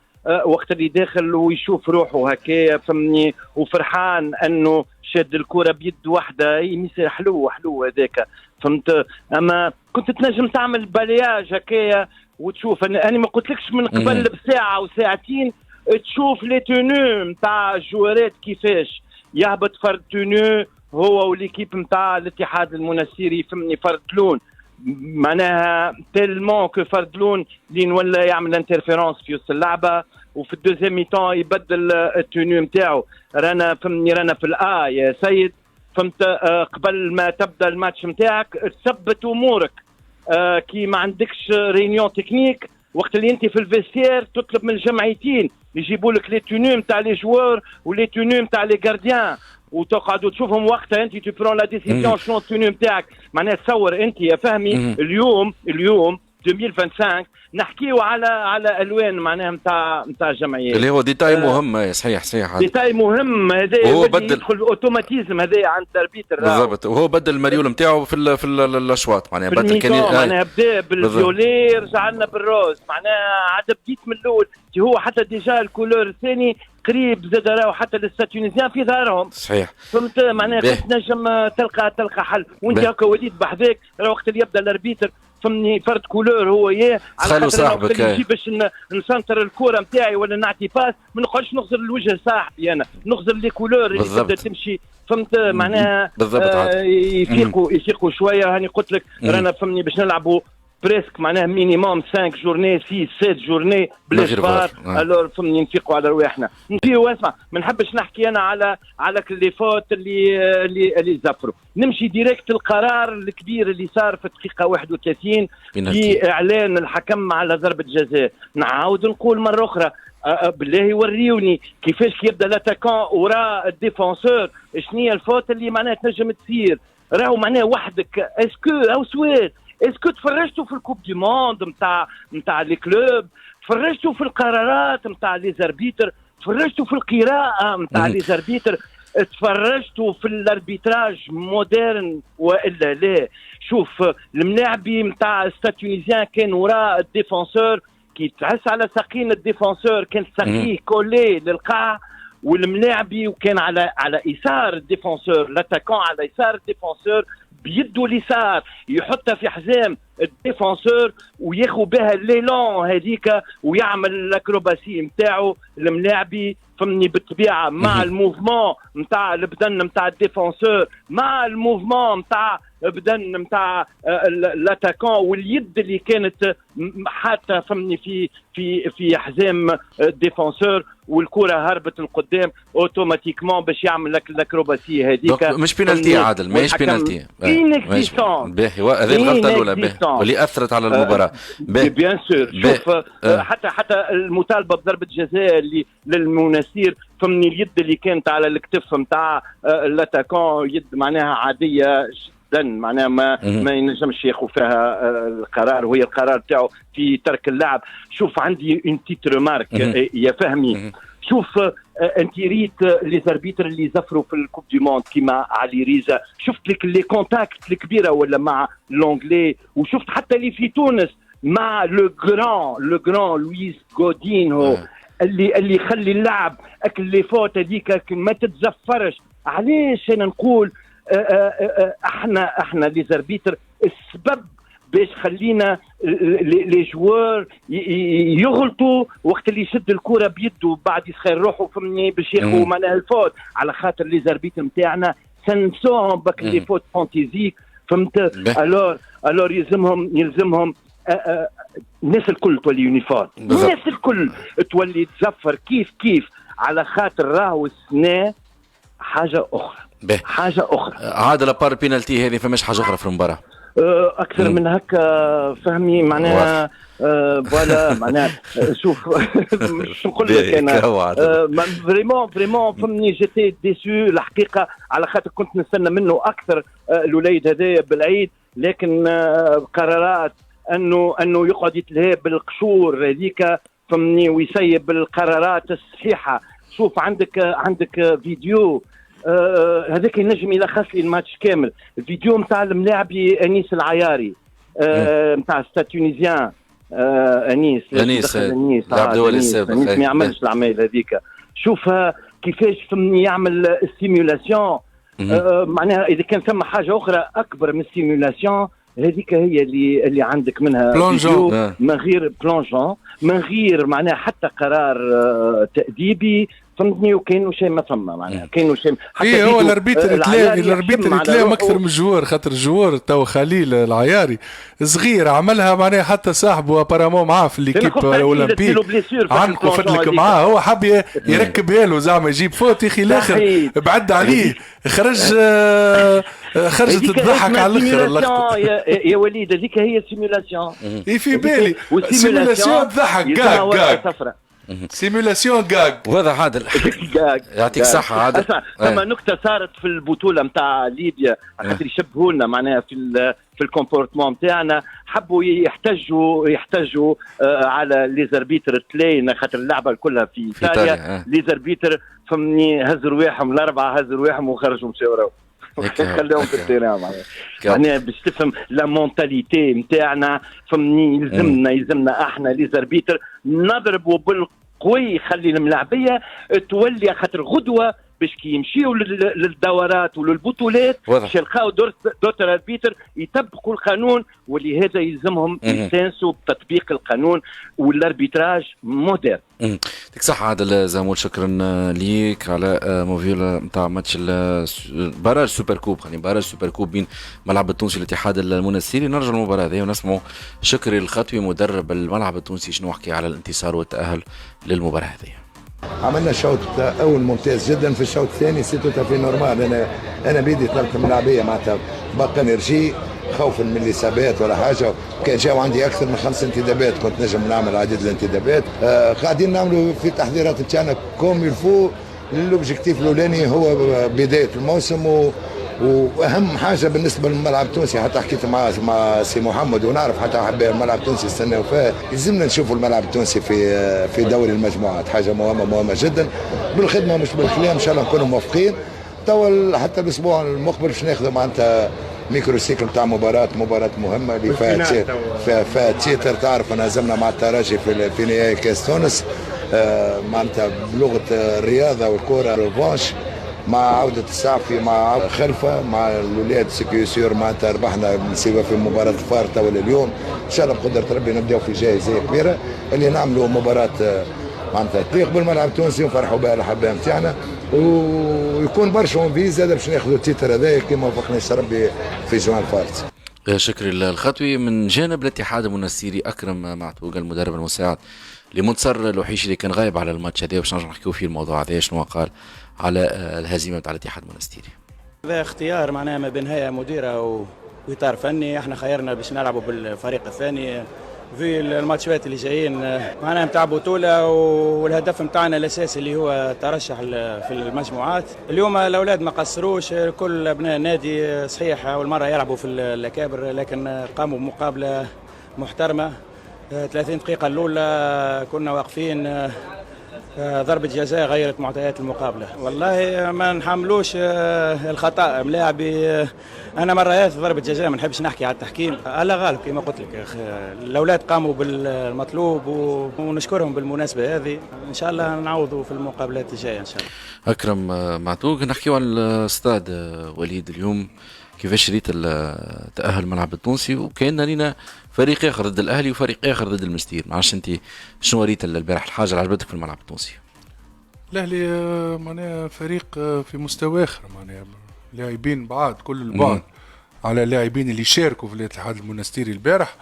وقت اللي داخل ويشوف روحه هكايا فهمني وفرحان انه شاد الكره بيد واحده يمسي حلو هذاك فهمت. اما كنت تنجم تعمل بالياج هكايا وتشوف. انا ما قلتلكش من قبل بساعه وساعتين تشوف لي تونو نتاع الجوارات كيفاش يهبط فرد تونو هو والليكيب نتاع الاتحاد المنستيري فهمني فرد لون معناها تيلمون كو فردلون اللي ولا يعمل انترفيرونس في وسط اللعبه. وفي الدوزيام ميتون يبدل التونو نتاعو. رانا في الآ يا سيد فهمت. قبل ما تبدا الماتش نتاعك تثبت امورك كي ما عندكش رينيون تكنيك. وقت اللي انت في الفيستير تطلب من الجمعيتين يجيبوا لك لي تونو نتاع لي جوار ولي تونو نتاع لي غارديان وتقعدوا تشوفهم وقتها انت تبرون لا ديسيزيون شنو التونو نتاعك. معناها تصور انت يا فهمي اليوم 2025 نحكيو على الوان معناها نتاع الجمعيات اللي هو ديتاي مهم. صحيح ديتاي مهم. هذا هو يدخل اوتوماتيزم هذا عند الاربيتر بالضبط. وهو بدل المريول نتاعو في الاشواط معناها بدل كان معناها بدا بالفيولي رجع لنا بالروز معناها عاد بديت من الاول. هو حتى ديجا الكولور الثاني قريب زاد راهو حتى للستونيزيان في ظهرهم. صحيح فهمت معناها كنت نجم تلقى حل. وانت هكا وليد بحذاك وقت اللي يبدا الاربيتر فهمني فرد كولور هو على خاطر نجي باش نسنتر الكره نتاعي ولا نعطي باس ما نقعدش نغزر الوجه صاحبي انا نغزر لي كولور اللي تبدا تمشي فهمت معناها. يفيقوا شويه. هاني قلت لك رانا فهمني باش نلعبوا بريسك معناها مينيموم 5 جورني 6 7 جورني بلاش فار. الور فهمني نفيقوا على رواحنا نفيقوا. اسمع ما نحبش نحكي انا على لي فوت اللي زفروا. نمشي ديريكت القرار الكبير اللي صار في دقيقه 31 في اعلان الحكم على ضربه جزاء. نعاود نقول مره اخرى بالله يوريوني كيفاش يبدا لاتاكون وراء الديفونسور شنية الفوت اللي معناها تنجم تصير. راهو معناها وحدك اسكو او سويت اسكو تفرجتوا في الكوب دي موند نتاع لي كلوب، تفرجتوا في القرارات نتاع لي زاربيتر، تفرجتوا في القراءه نتاع لي زاربيتر، تفرجتوا في الاربيتراج مودرن والا لا. شوف الملاعبي نتاع ستاد تونيزيان كان وراء الديفونسور كي تحس على ساقين الديفونسور كان ساقيه كولي للقاع، والملاعبي وكان على يسار الديفونسور لاتاكون على يسار الديفونسور بيده اليسار يحطها في حزام الديفونسور وياخذ بها الليلون هذيك ويعمل الاكروباسي نتاعو الملاعبي فهمني بالطبيعه مع الموفمون نتاع البدن نتاع الديفونسور مع الموفمون نتاع بدن نتاع لاتاكون واليد اللي كانت حتى فهمني في حزام الديفونسور والكره هربت القدام اوتوماتيكمون باش يعمل لك الاكروباسي هذيك. مش بينالتي عادل ماهيش بينالتي باهي هذه الغلطه الاولى واللي اثرت على المباراه بيان سور. شوف حتى المطالبه بضربه جزاء اللي للمناسير فهمني اليد اللي كانت على الكتف نتاع لاتاكون يد معناها عاديه معناها ما ينجمش ياخذ فيها القرار وهي القرار تاعو في ترك اللعب. شوف عندي اون تيت ريمارك يا فهمي. شوف انت ريت لي زاربيتر اللي زفروا في الكوب دي موند كيما علي ريزا، شفت لك لي كونتاكت الكبيره ولا مع لونجلي، وشفت حتى اللي في تونس مع لو غران لويس غودينهو اللي يخلي اللعب اكل لي فوت هذيك ما تتزفرش. علاش انا نقول احنا لي زاربيتر السبب باش خلينا لي جوار يغلطوا وقت اللي يشد الكره بيده بعد يسخر روحه فهمني باش ياخذوا معناها الفوت، على خاطر لي زاربيتر نتاعنا سنسوهم بك لي فوت فانتيزيك فهمت. الور يلزمهم الناس الكل تولي يونيفورم، الناس الكل تولي تزفر كيف على خاطر راهو السنه حاجه اخرى. حاجه اخرى عاد لابار بينالتي هذه فماش حاجه اخرى في المباراه اكثر من هكا فهمي معناها فوالا معناها شوف مش نقول لك انا فريمون فهمني جيتي ديسو الحقيقه على خاطر كنت نستنى منه اكثر الوليد هذايا بالعيد، لكن قرارات انه يقعد يتلهى بالقشور هذيك فهمني ويسيب القرارات الصحيحه. شوف عندك فيديو هذاك ينجم يلخص لي الماتش كامل. الفيديو نتاع الملاعبي انيس العياري نتاع ستاد تونيزيان انيس لاعب دولي السابق ما يعملش العمايل هذيك. شوفها كيفاش فهمني يعمل السيمولاسيون معناها اذا كان ثم حاجه اخرى اكبر من السيمولاسيون هذيك هي اللي عندك منها فيديو من غير بلونجون من غير معناها حتى قرار تأديبي فهمتني. وكاينو شيء ما ثم معناها كاينو شيء حتى هو الاربيتر يتلام اكثر من الجوار، خاطر الجوار تو خليل العياري صغير عملها معناها حتى صاحبه ابارامون معاه في ليكيب الاولمبيك عنده فدلك معاه هو حاب يركبها له زعما يجيب فوت يخي الاخر بعد عليه خرجت تضحك على الاخر اللقطه يا وليد هذيك هي سيمولاسيون في بالي سيمولاسيون تضحك كاك سيمولاسيون جاج وهذا عادل يعطيك صحة عادل. ثم نكتة صارت في البطولة متاع ليبيا خاطر يشبهوا لنا معناها في الكومبورتمون تاعنا، حبوا يحتجوا على لي زاربيتر تلاين خاطر اللعبة كلها في إيطاليا. لي زاربيتر فهمني هزوا رواحهم الأربعة هزوا رواحهم وخرجوا مشاو راهو خليهم في التيران معناها باش تفهم لا مونتاليتي نتاعنا فهمني. يلزمنا احنا لي زاربيتر نضربوا بالقوي خلي الملاعبيه تولي خاطر غدوه باش كي يمشيوا للدورات وللبطولات باش يلقاو دوتر البيتر يطبقوا القانون، واللي هذا يلزمهم يستانسوا بتطبيق القانون والاربيتراج مودرن. يعطيك صحة عادل زامول، شكرا ليك على موفيل نتاع ماتش باراج سوبر كوب، يعني باراج سوبر كوب بين الملعب التونسي والاتحاد المنستيري. نرجع المباراة هذه ونسمعوا شكري الخطوي مدرب الملعب التونسي شنو حكي على الانتصار والتأهل للمباراة هذه. عملنا شوط اول ممتاز جدا، في الشوط الثاني سيتو في نورمال. انا بيدي طلبت من اللاعبيه معناتها بقى انرجي خوفا من الاصابات ولا حاجه، كان جاو عندي اكثر من 5 انتدابات كنت نجم نعمل عديد الانتدابات. قاعدين نعملوا في التحضيرات نتاعنا كوم يلفو. الاوبجيكتيف الاولاني هو بدايه الموسم واهم حاجه بالنسبه للملعب التونسي، حتى حكيت مع سي محمد ونعرف حتى احباء الملعب التونسي يستناو فيها، يلزمنا نشوفوا الملعب التونسي في دوري المجموعات، حاجه مهمه جدا بالخدمه مش بالكلام. ان شاء الله نكونوا موفقين. توا حتى الاسبوع المقبل باش ناخذ معناتها ميكرو سيكل تاع مباراه مهمه اللي فيها تيتر. تعرف انا زمنا مع الترجي في نهائي كاس تونس، معناتها بلغه الرياضه والكره ريفانش، مع عودة السعفي مع خلفة مع الولاد سيكيوسيور. معناتها ربحنا سوا في مباراة فارطة ولا اليوم إن شاء الله بقدرة ربي نبداو في جائزة كبيرة اللي نعملوا مباراة معناتها تليق بالملعب التونسي ونفرحوا بها الأحباء نتاعنا، ويكون برشا اونفي زاد باش ناخذوا التيتر هذايا كيما وفقنا ربي في جوان فارس. شكري الخطوي. من جانب الاتحاد المنستيري أكرم معتوق المدرب المساعد لمنتصر الوحيش اللي كان غايب على الماتش هذا، باش نرجع نحكيو فيه الموضوع هذا شنو قال على الهزيمه تاع الاتحاد المنستيري. هذا اختيار معناها ما بين هيئه مديره واطار فني، احنا خيرنا باش نلعبوا بالفريق الثاني في الماتشات اللي جايين معناها نتاع بطوله، والهدف نتاعنا الاساسي اللي هو ترشح في المجموعات. اليوم الاولاد ما قصروش، كل ابناء النادي صحيح اول مره يلعبوا في الاكابر، لكن قاموا بمقابله محترمه. 30 دقيقه الاولى كنا واقفين، ضربة جزاء غيرت معطيات المقابلة. والله ما نحملوش الخطأ ملاعبي، أنا مرات ضربة جزاء ما نحبش نحكي على التحكيم، الله غالب كما قلت لك. الأولاد قاموا بالمطلوب ونشكرهم بالمناسبة هذه، إن شاء الله نعوضوا في المقابلات الجاية إن شاء الله. أكرم معتوق. نحكيو على الاستاد وليد اليوم، كيفاش ريت تأهل الملعب التونسي، وكان لنا فريق اخر ضد الاهلي وفريق اخر ضد المستير. ما عرفتش انت شنو ريت البارح الحاجه اللي عجبتك في الملعب التونسي؟ الاهلي معناها فريق في مستوى اخر، معناها لاعبين بعاد كل البعد على لاعبين اللي شاركوا في الاتحاد المنستيري البارح.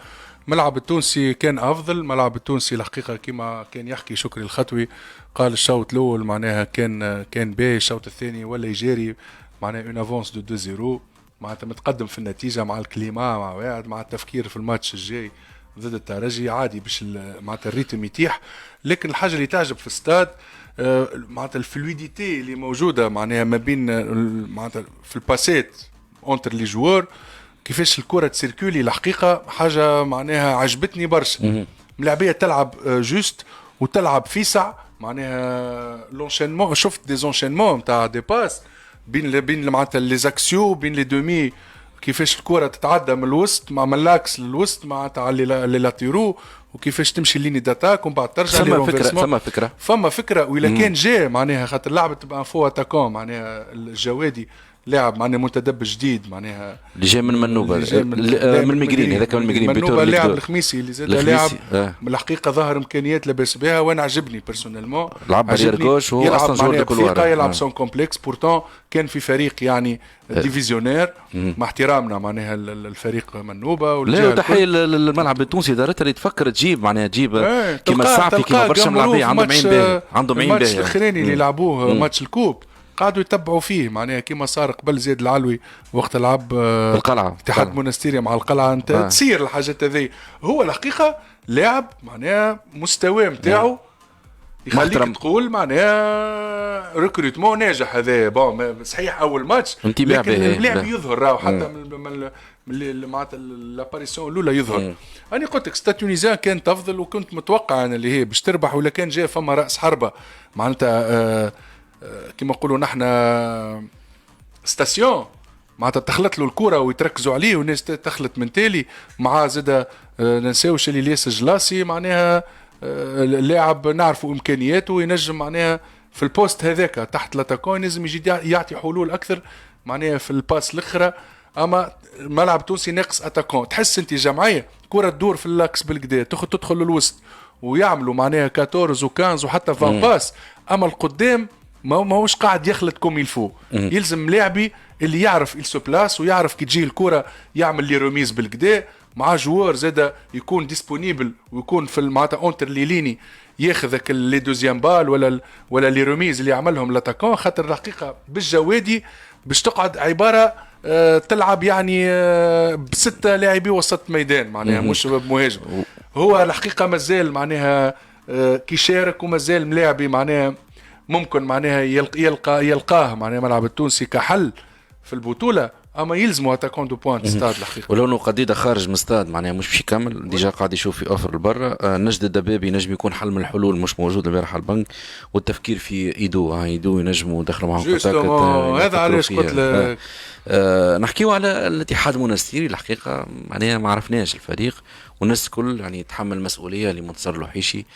الملعب التونسي كان افضل. الملعب التونسي الحقيقه كما كان يحكي شكري الخطوي، قال الشوط الاول معناها كان باهي، الشوط الثاني ولا يجاري معناها اون افونس دو 2-0، معناتها متقدم في النتيجه مع الكليما مع واحد مع التفكير في الماتش الجاي ضد الترجي عادي باش معناتها الريتم يتيح. لكن الحاجه اللي تعجب في الاستاد معناتها الفلويديتي اللي موجوده معناها ما بين معناتها في الباسيت اونتر لي جوار، كيفاش الكره تسيركولي. الحقيقه حاجه معناها عجبتني برشا. ملاعبيه تلعب جوست وتلعب فيسع، معناها لونشينمون، شفت دي زونشينمون نتاع دي باس بين معناتها لي زاكسيو بين لي دومي، كيفاش الكره تتعدى من الوسط مع اللاكس للوسط معناتها على لي لاتيرو، وكيفاش تمشي ليني داتاك ومن بعد ترجع فما فكره وإلا كان جاء معناها خاطر لعبت بان فو اتاكون معناها الجوادي لاعب معناها متدب جديد معناها اللي جاي من منوبه من المجرين، هذاك من المجرين منوبه اللاعب الخميسي اللي زاد لاعب بالحقيقه ظهر امكانيات لاباس بها، وانا عجبني بيرسونيلمون. لعب برير كوش وهو اصلا جور كولوار، يلعب سون كومبلكس. بورتون كان في فريق يعني ديفيزيونير، مع احترامنا معناها الفريق منوبه. لا تحيه للملعب التونسي دارتها اللي تفكر تجيب معناها تجيب كيما السعفي كيما برشا ملاعبيه عندهم عين باهي، عندهم عين باهي. الماتش الاخراني اللي لعبوه ماتش الكوب قعدوا يتبعوا فيه معناها كيما صار قبل زيد العلوي وقت لعب القلعه اتحاد منستيري مع القلعه. انت تصير الحاجات هذي. هو الحقيقه لاعب معناها مستوى نتاعو يخليك تقول معناها ريكروتمون ناجح. هذا بون صحيح اول ماتش، لكن اللاعب يظهر راهو حتى من معناتها لاباريسيون الاولى يظهر. انا قلت لك ستاد تونيزيان كانت افضل، وكنت متوقع انا اللي هي باش تربح، ولا كان جاء فما راس حربه معناتها كما نقولوا نحنا ستاسيون معناتها تخلط له الكره ويتركزوا عليه والناس تخلط من تالي مع زاده. ننساوش اللي ليس جلاسي معناها اللاعب نعرفوا امكانياته، ينجم معناها في البوست هذاك تحت لاتاكون لازم يجي يعطي حلول اكثر معناها في الباس الاخرى. اما الملعب التونسي ناقص اتاكون، تحس انت جمعيه كره تدور في اللاكس بالكدا تدخل للوسط ويعملوا معناها 14 و15 وحتى 20 باس، اما القدام ماهوش قاعد يخلط كوم يلفو. يلزم لاعبي اللي يعرف يلسو بلاس ويعرف كي تجي الكره يعمل لي روميز بالكدا مع جوار زاده يكون ديسپونيبل ويكون في معناتها اونتر ليليني ياخذك لي دوزيام بال ولا لي روميز اللي عملهم لاتاكون. خاطر الحقيقه بالجوادي باش تقعد عباره تلعب يعني بستة لاعبي وسط ميدان معناها مش بمهاجم. هو الحقيقه مازال معناها كي شارك ومازال ملاعبي معناها ممكن معناها يلقاه معناها ملعب التونسي كحل في البطوله، اما يلزموا اتاكون دو بوان ستاد الحقيقه. ولو قديده خارج من ستاد معناها مش باش يكمل ديجا قاعد يشوف في اوفر لبرا. نجد الدبابي نجم يكون حل من الحلول مش موجود البارح على البنك، والتفكير في ايدو ينجموا يدخلوا معهم هذا علاش قلت لك نحكيو على الاتحاد المنستيري. الحقيقه معناها ما عرفناش الفريق والناس الكل يعني تحمل المسؤوليه لمنتصر الوحيشي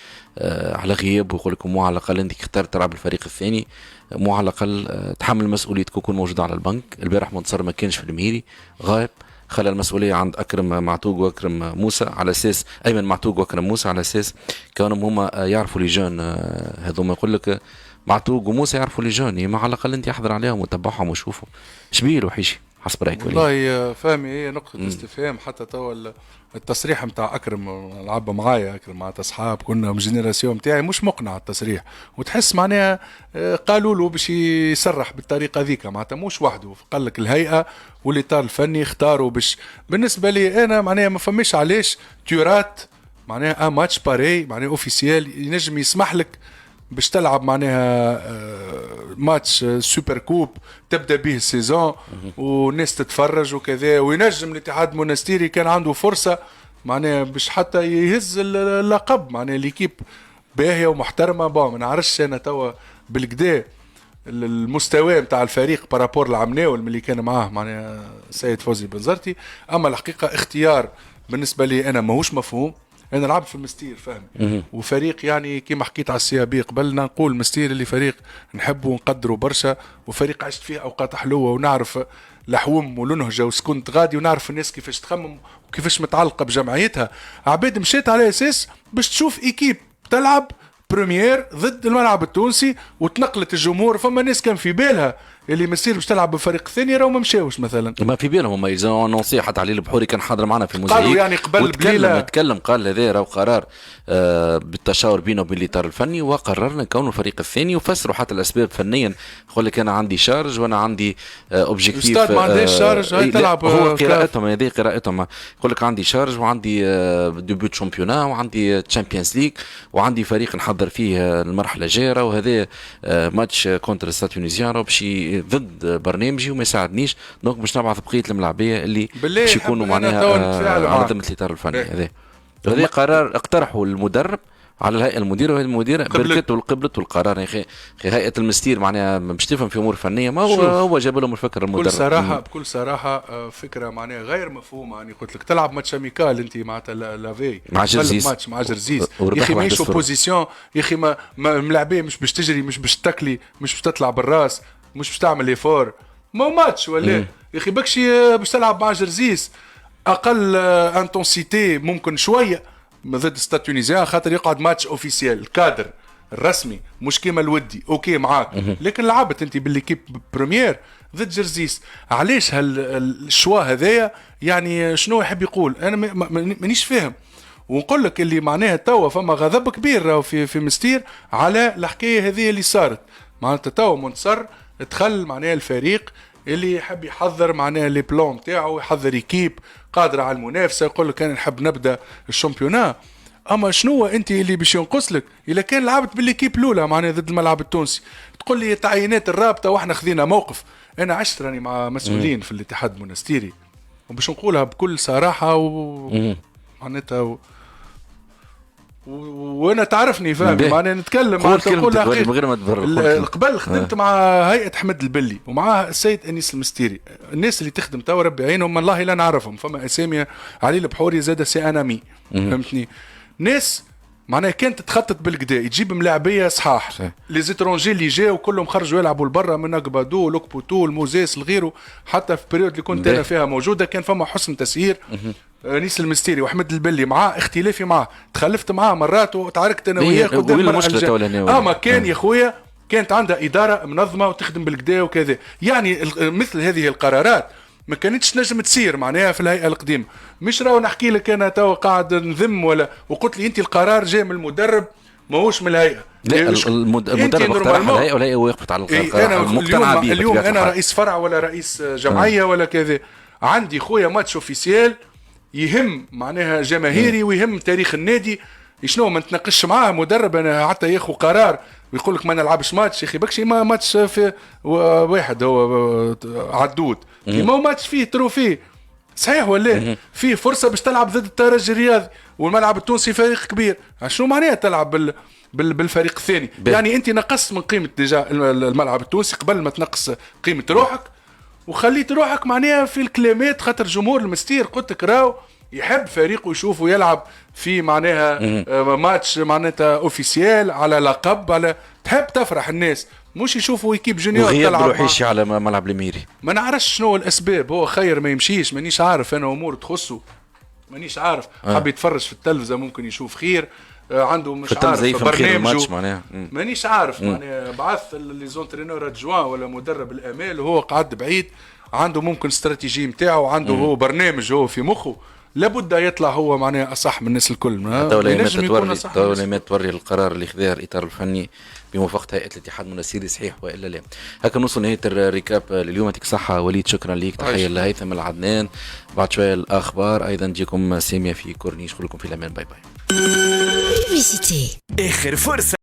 على غياب، ويقول لكم مو على الاقل انت اخترت تلعب الفريق الثاني، مو على الاقل تحمل مسؤوليتك وكون موجود على البنك. البارح منتصر ما كانش في الميري غايب، خلى المسؤوليه عند اكرم معتوق واكرم موسى على اساس ايمن معتوق واكرم موسى على اساس كانوا هما يعرفوا لي جون هذوما. يقول لك معتوق وموسى يعرفوا لي جون، ما على الاقل انت احضر عليهم وتبعهم وشوفوا شبيه الوحيشي حسب رايك. والله فاهمي هي نقطه استفهام. حتى توا التصريح نتاع اكرم لعب معايا اكرم مع اصحاب كنا من جينيراسيون نتاعي مش مقنع التصريح، وتحس معناها قالوا له باش يصرح بالطريقه ذيك معناتها مش وحده. قال لك الهيئه والاطار الفني اختاروا باش. بالنسبه لي انا معناها ما فماش علاش تيورات معناها ماتش باري معناها اوفيسيال ينجم يسمح لك باش تلعب معناها ماتش سوبر كوب تبدا به السيزون والناس تتفرج وكذا. وينجم الاتحاد المنستيري كان عنده فرصه معناها باش حتى يهز اللقب معناها ليكيب باهيه ومحترمه. ما نعرفش انا توا بالكدا المستوى نتاع الفريق بارابور العمناول اللي كان معاه معناها السيد فوزي بنزرتي. اما الحقيقه اختيار بالنسبه لي انا ماهوش مفهوم. انا لعبت في المستير فاهم وفريق يعني كيما حكيت على السيابي قبل نقول المستير اللي فريق نحبه ونقدره برشا وفريق عشت فيه اوقات حلوه ونعرف لحوم ولنهجه وسكنت غادي ونعرف الناس كيفاش تخمم وكيفاش متعلقه بجمعيتها. عباد مشيت على اساس باش تشوف ايكيب تلعب بريمير ضد الملعب التونسي وتنقلت الجمهور. فما ناس كان في بالها اللي مسير باش تلعب بالفريق الثاني راهو ما مشاوش مثلا ما في بالهم هم يلزموا نونسي. حتى علي البحوري كان حاضر معنا في الموزايك قالوا يعني قبل بليله تكلم قال هذا راهو قرار بالتشاور بينه وبين الاطار الفني وقررنا كون الفريق الثاني وفسروا حتى الاسباب فنيا. يقول لك انا عندي شارج وانا عندي اوبجيكتيف. الاستاد ما عندهاش شارج هاي تلعب هو قراءتهم هذه قراءتهم. يقول لك عندي شارج وعندي ديبيو شامبيونا وعندي تشامبيونز ليغ وعندي فريق نحضر فيه المرحله الجايه وهذا ماتش كونتر ستاد تونيزيان باش ضد برنامجي وما يساعدنيش دونك باش نبعث بقيه الملاعبيه اللي باش يكونوا معناها على ذمه الاطار الفني. هذا قرار اقترحوا المدرب على الهيئه المديره وهي المديره بركت والقبلت والقرار. يا اخي هيئه المستير معناها مش تفهم في امور فنيه ما هو جاب لهم الفكره المدرب. بكل صراحه فكره معناها غير مفهومه. يعني قلت لك تلعب ماتش اميكال انت معناتها لافي مع جرزيز ماتش مع جرزيز يا اخي ماهيش اوبوزيسيون يا اخي ما ملاعبيه مش باش تجري مش باش تاكلي مش باش تطلع بالراس مش باش تعمل ايفور ما ماتش ولا يا اخي بكشي باش تلعب مع جرزيز اقل انتونسيتي ممكن شويه ضد ستاد تونيزيان خاطر يقعد ماتش اوفيسيال الكادر الرسمي مش كيما الودي اوكي معاك لكن لعبت انت بالليكيب بريمير ضد جرزيس. علاش هالشوا هذايا يعني شنو يحب يقول انا مانيش فاهم. ونقول لك اللي معناها توا فما غضب كبير في مستير على الحكايه هذه اللي صارت معناتها توا منتصر دخل معناها الفريق اللي يحب يحضر معناها لي بلون تاعو يحضر ايكيب قادره على المنافسه. يقول لك انا نحب نبدا الشامبيونا. اما شنو انت اللي باش ينقص لك اذا كان لعبت بالليكيب الاولى معناها ضد الملعب التونسي تقول لي تعيينات الرابطه واحنا خذينا موقف. انا عشت راني مع مسؤولين في الاتحاد المنستيري وباش نقولها بكل صراحه معناتها وانا تعرفني فاهم معناها نتكلم مع تقول من غير ما تبرر. قبل خدمت مع هيئه حمد البلي ومعها السيد انيس المستيري. الناس اللي تخدم توا ربي يعينهم والله لا نعرفهم. فما اسامي علي البحوري زاد سي انامي فهمتني. ناس معناها كانت تخطط بالكدا تجيب ملاعبيه صحاح لي زيترونجي اللي جاوا كلهم خرجوا يلعبوا لبرا من اكبادو لوكبوتو الموزيس لغيره. حتى في البريود اللي كنت انا فيها موجوده كان فما حسن تسيير. انيس المستيري واحمد البلي معاه اختلافي معاه تخلفت معاه مرات وتعاركت انا وياه قدام المشكله ما كان يا خويا كانت عندها اداره منظمه وتخدم بالكدا وكذا. يعني مثل هذه القرارات ما كانتش نجم تصير معناها في الهيئه القديمه. مش راهو نحكي لك انا تو قاعد نذم ولا وقلت لي انت القرار جاي من المدرب ماهوش من الهيئه. لا المدرب اقترح الهيئه ولا هي وقفت على القرار. اليوم انا رئيس فرع ولا رئيس جمعيه ولا كذا عندي خويا ماتش اوفيسيال يهم معناها جماهيري ويهم تاريخ النادي. شنو ما نتناقش معاه مدرب انا حتى ياخذ قرار ويقول لك ما نلعبش ماتش يا اخي بكشي ما ماتش في واحد هو عدود كيما هو ماتش فيه تروفيه صحيح ولا فيه فرصه باش تلعب ضد الترجي الرياضي والملعب التونسي فريق كبير. شنو معناها تلعب بالفريق الثاني؟ يعني انت نقصت من قيمه ديجا الملعب التونسي قبل ما تنقص قيمه روحك وخليت روحك معناها في الكلامات خاطر جمهور المستير قلت لك راهو يحب فريقه يشوفه يلعب في معناها ماتش معناتها اوفيسيال على لقب على تحب تفرح الناس مش يشوفوا ايكيب جونيور تلعب روحيش على ملعب الميري. ما نعرفش شنو الاسباب. هو خير ما يمشيش مانيش عارف انا امور تخصه مانيش عارف. حب يتفرج في التلفزه ممكن يشوف خير عنده مش عارف برنامج مانيش عارف معناها بعث لي زونترينور ادجوان ولا مدرب الامال وهو قاعد بعيد عنده ممكن استراتيجي نتاعو عنده هو برنامج هو في مخه لابد يطلع هو معناها اصح من الناس الكل. دولة توري القرار اللي خذاه الاطار الفني بموافقه هيئه الاتحاد المنسيري صحيح والا لا. هكا نوصل نهايه الريكاب لليوم. يعطيك الصحه وليد شكرا ليك. تحيه لهيثم العدنان. بعد شويه الاخبار ايضا تجيكم ساميه في كورنيش. كلكم في الامان. باي باي. اخر فرصه